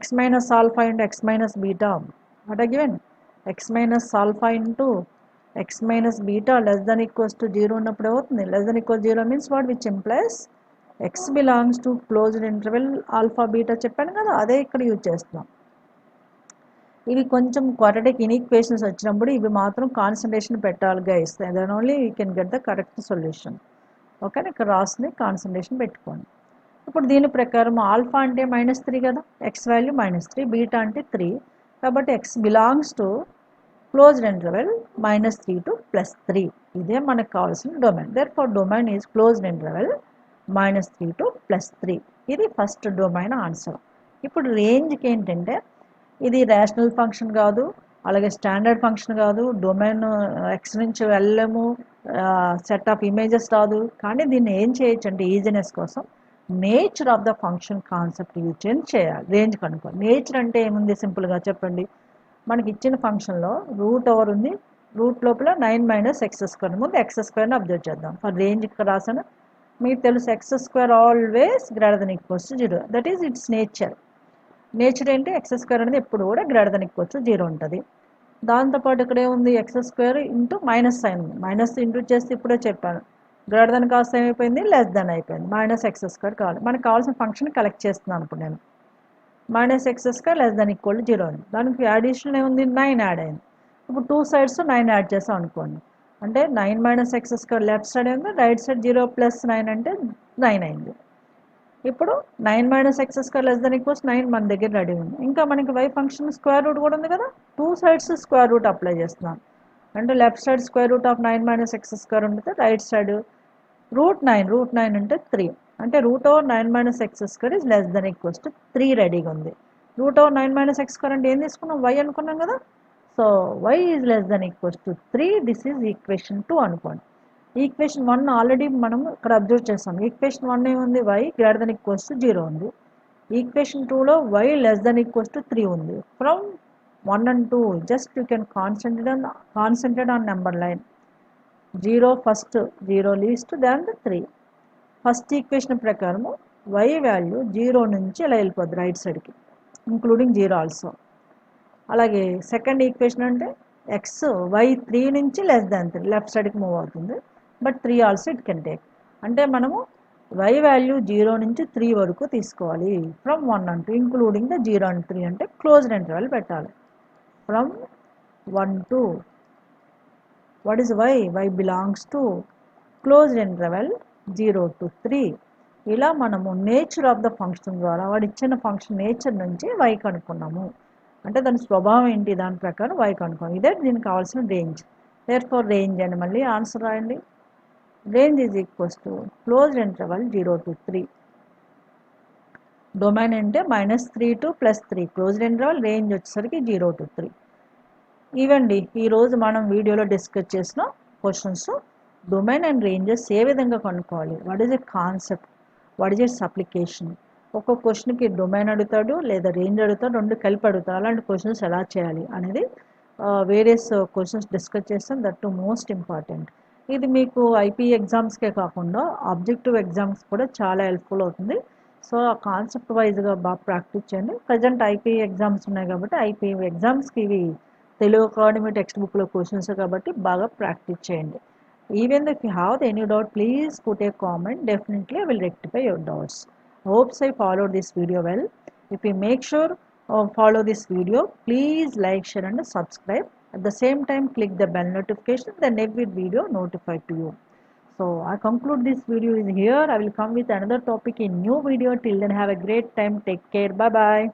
x - α into x - beta, what given x - α into x - beta less than equals to 0 ఉన్నప్పుడు అవుతుంది. Less than equal 0 means what, which implies x belongs to closed interval alpha beta చెప్పాను కదా, అదే ఇక్కడ use చేస్తున్నాం. ఇవి కొంచెం క్వాడ్రాటిక్ ఈక్వేషన్స్ వచ్చినప్పుడు ఇవి మాత్రం కాన్సన్ట్రేషన్ పెట్టాలి guys, then only you can get the correct solution. Okay, ఇక్కడ రాస్తుంది కాన్సన్ట్రేషన్ పెట్టుకోండి. ఇప్పుడు దీని ప్రకారం ఆల్ఫా అంటే -3 కదా, x వాల్యూ -3, బీటా అంటే 3, కాబట్టి x belongs to closed interval -3 to +3. ఇదే మనకు కావాల్సిన domain. Therefore domain is closed interval -3 to +3. ఇది ఫస్ట్ డొమైన్ ఆన్సర్. ఇప్పుడు రేంజ్కి ఏంటంటే ఇది రేషనల్ ఫంక్షన్ కాదు, అలాగే స్టాండర్డ్ ఫంక్షన్ కాదు, డొమైన్ ఎక్స్ నుంచి వెళ్ళలేము, సెట్ ఆఫ్ ఇమేజెస్ రాదు. కానీ దీన్ని ఏం చేయొచ్చు అంటే ఈజీనెస్ కోసం nature of the function concept use చేయాలి రేంజ్ కనుక్కో. నేచర్ అంటే ఏముంది, సింపుల్గా చెప్పండి. మనకి ఇచ్చిన ఫంక్షన్లో రూట్ ఓవర్ ఉంది, రూట్ లోపల 9 - x² ముందు x² అబ్జర్వ్ చేద్దాం. ఫర్ రేంజ్ ఇక్కడ రాసాను, మీకు తెలుసు x² always greater than equals to 0, that is it's nature. Nature ఏంటి, x² అనేది ఎప్పుడు కూడా గ్రేటర్ దెన్ ఈక్వల్స్ టు 0 ఉంటుంది. దాంతోపాటు ఇక్కడ ఏముంది, x² ఇంటూ మైనస్ సైన్ ఉంది, మైనస్ ఇంటూ చేస్తే ఇప్పుడే చెప్పాను గ్రేటర్ దెన్ కాస్త ఏమైపోయింది, లెస్ దెన్ అయిపోయింది. -x² కావాలి, మనకు కావాల్సిన ఫంక్షన్ కలెక్ట్ చేస్తున్నాను ఇప్పుడు నేను. -x² less than equal to 0 ఉంది, దానికి అడిషన్ ఏముంది, 9 యాడ్ అయింది. ఇప్పుడు 2 సైడ్స్ 9 యాడ్ చేసాం అనుకోండి, అంటే 9 - x² లెఫ్ట్ సైడ్ అయింది, రైట్ సైడ్ 0 + 9 అంటే 9 అయింది. ఇప్పుడు 9 minus X square less than equals 9 మన దగ్గర రెడీ ఉంది. ఇంకా మనకి y ఫంక్షన్ స్క్వేర్ రూట్ కూడా ఉంది కదా, two sides square root apply చేస్తున్నాం. అంటే left side square root of 9 minus X square ఉంటుంది, రైట్ సైడ్ రూట్ 9 అంటే 3, అంటే root over 9 minus X square is less than equals to 3 రెడీగా ఉంది. Root over 9 minus X square అంటే ఏం తీసుకున్నాం, y అనుకున్నాం కదా. So y is less than equals to 3, this is equation 2 అనుకోండి. ఈక్వేషన్ 1 ఆల్రెడీ మనం ఇక్కడ అబ్జర్వ్ చేస్తాం. ఈక్వేషన్ 1 ఏముంది, y greater than equals to 0 ఉంది. ఈక్వేషన్ 2లో y less than equals to 3 ఉంది. From 1 and 2 just you can concentrate on number line. 0 first, 0 least than 3. First equation ప్రకారము y value 0 నుంచి ఇలా వెళ్ళిపోద్ది రైట్ సైడ్కి, ఇంక్లూడింగ్ 0 ఆల్సో. అలాగే సెకండ్ ఈక్వేషన్ అంటే ఎక్స్ వై 3 నుంచి లెస్ దాన్ 3 లెఫ్ట్ సైడ్కి మూవ్ అవుతుంది, but 3 also it can take. అంటే మనము y వాల్యూ 0 నుంచి 3 వరకు తీసుకోవాలి. From 1 and 2 including the 0 and 3 అంటే క్లోజ్డ్ ఇంటర్వెల్ పెట్టాలి. From 1 to what is y? y belongs to closed interval 0 to 3. ఇలా మనము నేచర్ ఆఫ్ ద ఫంక్షన్ ద్వారా వాడు ఇచ్చిన ఫంక్షన్ నేచర్ నుంచి y కనుక్కున్నాము. అంటే దాని స్వభావం ఏంటి, దాని ప్రకారం y కనుక్కోం. ఇదే దీనికి కావాల్సిన రేంజ్. దేర్ఫోర్ రేంజ్ అని మళ్ళీ ఆన్సర్ రాయండి. Range is equals to closed interval 0 to 3. Domain అంటే -3 to +3, క్లోజ్డ్ ఇంటర్వల్, రేంజ్ వచ్చేసరికి 0 to 3. ఇవండి ఈరోజు మనం వీడియోలో డిస్కస్ చేసిన క్వశ్చన్స్. డొమైన్ అండ్ రేంజెస్ ఏ విధంగా కనుక్కోవాలి, what is a concept, what is it's application. ఒక్కొక్క క్వశ్చన్కి డొమైన్ అడుగుతాడు లేదా రేంజ్ అడుగుతాడు, రెండు కలిపి అడుగుతాడు. అలాంటి క్వశ్చన్స్ ఎలా చేయాలి అనేది వేరియస్ క్వశ్చన్స్ డిస్కస్ చేస్తాం. That to most important. ఇది మీకు ఐపీ ఎగ్జామ్స్కే కాకుండా ఆబ్జెక్టివ్ ఎగ్జామ్స్ కూడా చాలా హెల్ప్ఫుల్ అవుతుంది. సో ఆ కాన్సెప్ట్ వైజ్గా బాగా ప్రాక్టీస్ చేయండి. ప్రజెంట్ ఐపీ ఎగ్జామ్స్ ఉన్నాయి కాబట్టి ఐపీ ఎగ్జామ్స్కి ఇవి తెలుగు అకాడమీ టెక్స్ట్ బుక్లో క్వశ్చన్స్ కాబట్టి బాగా ప్రాక్టీస్ చేయండి. Even if you have any doubt, please put a comment. Definitely I will rectify your doubts. Hopes I followed this video well. If you make sure follow this video, please like, share and subscribe. At the same time, click the bell notification, then every video notified to you. So I conclude this video is here. I will come with another topic in new video. Till then, have a great time. Take care. Bye bye.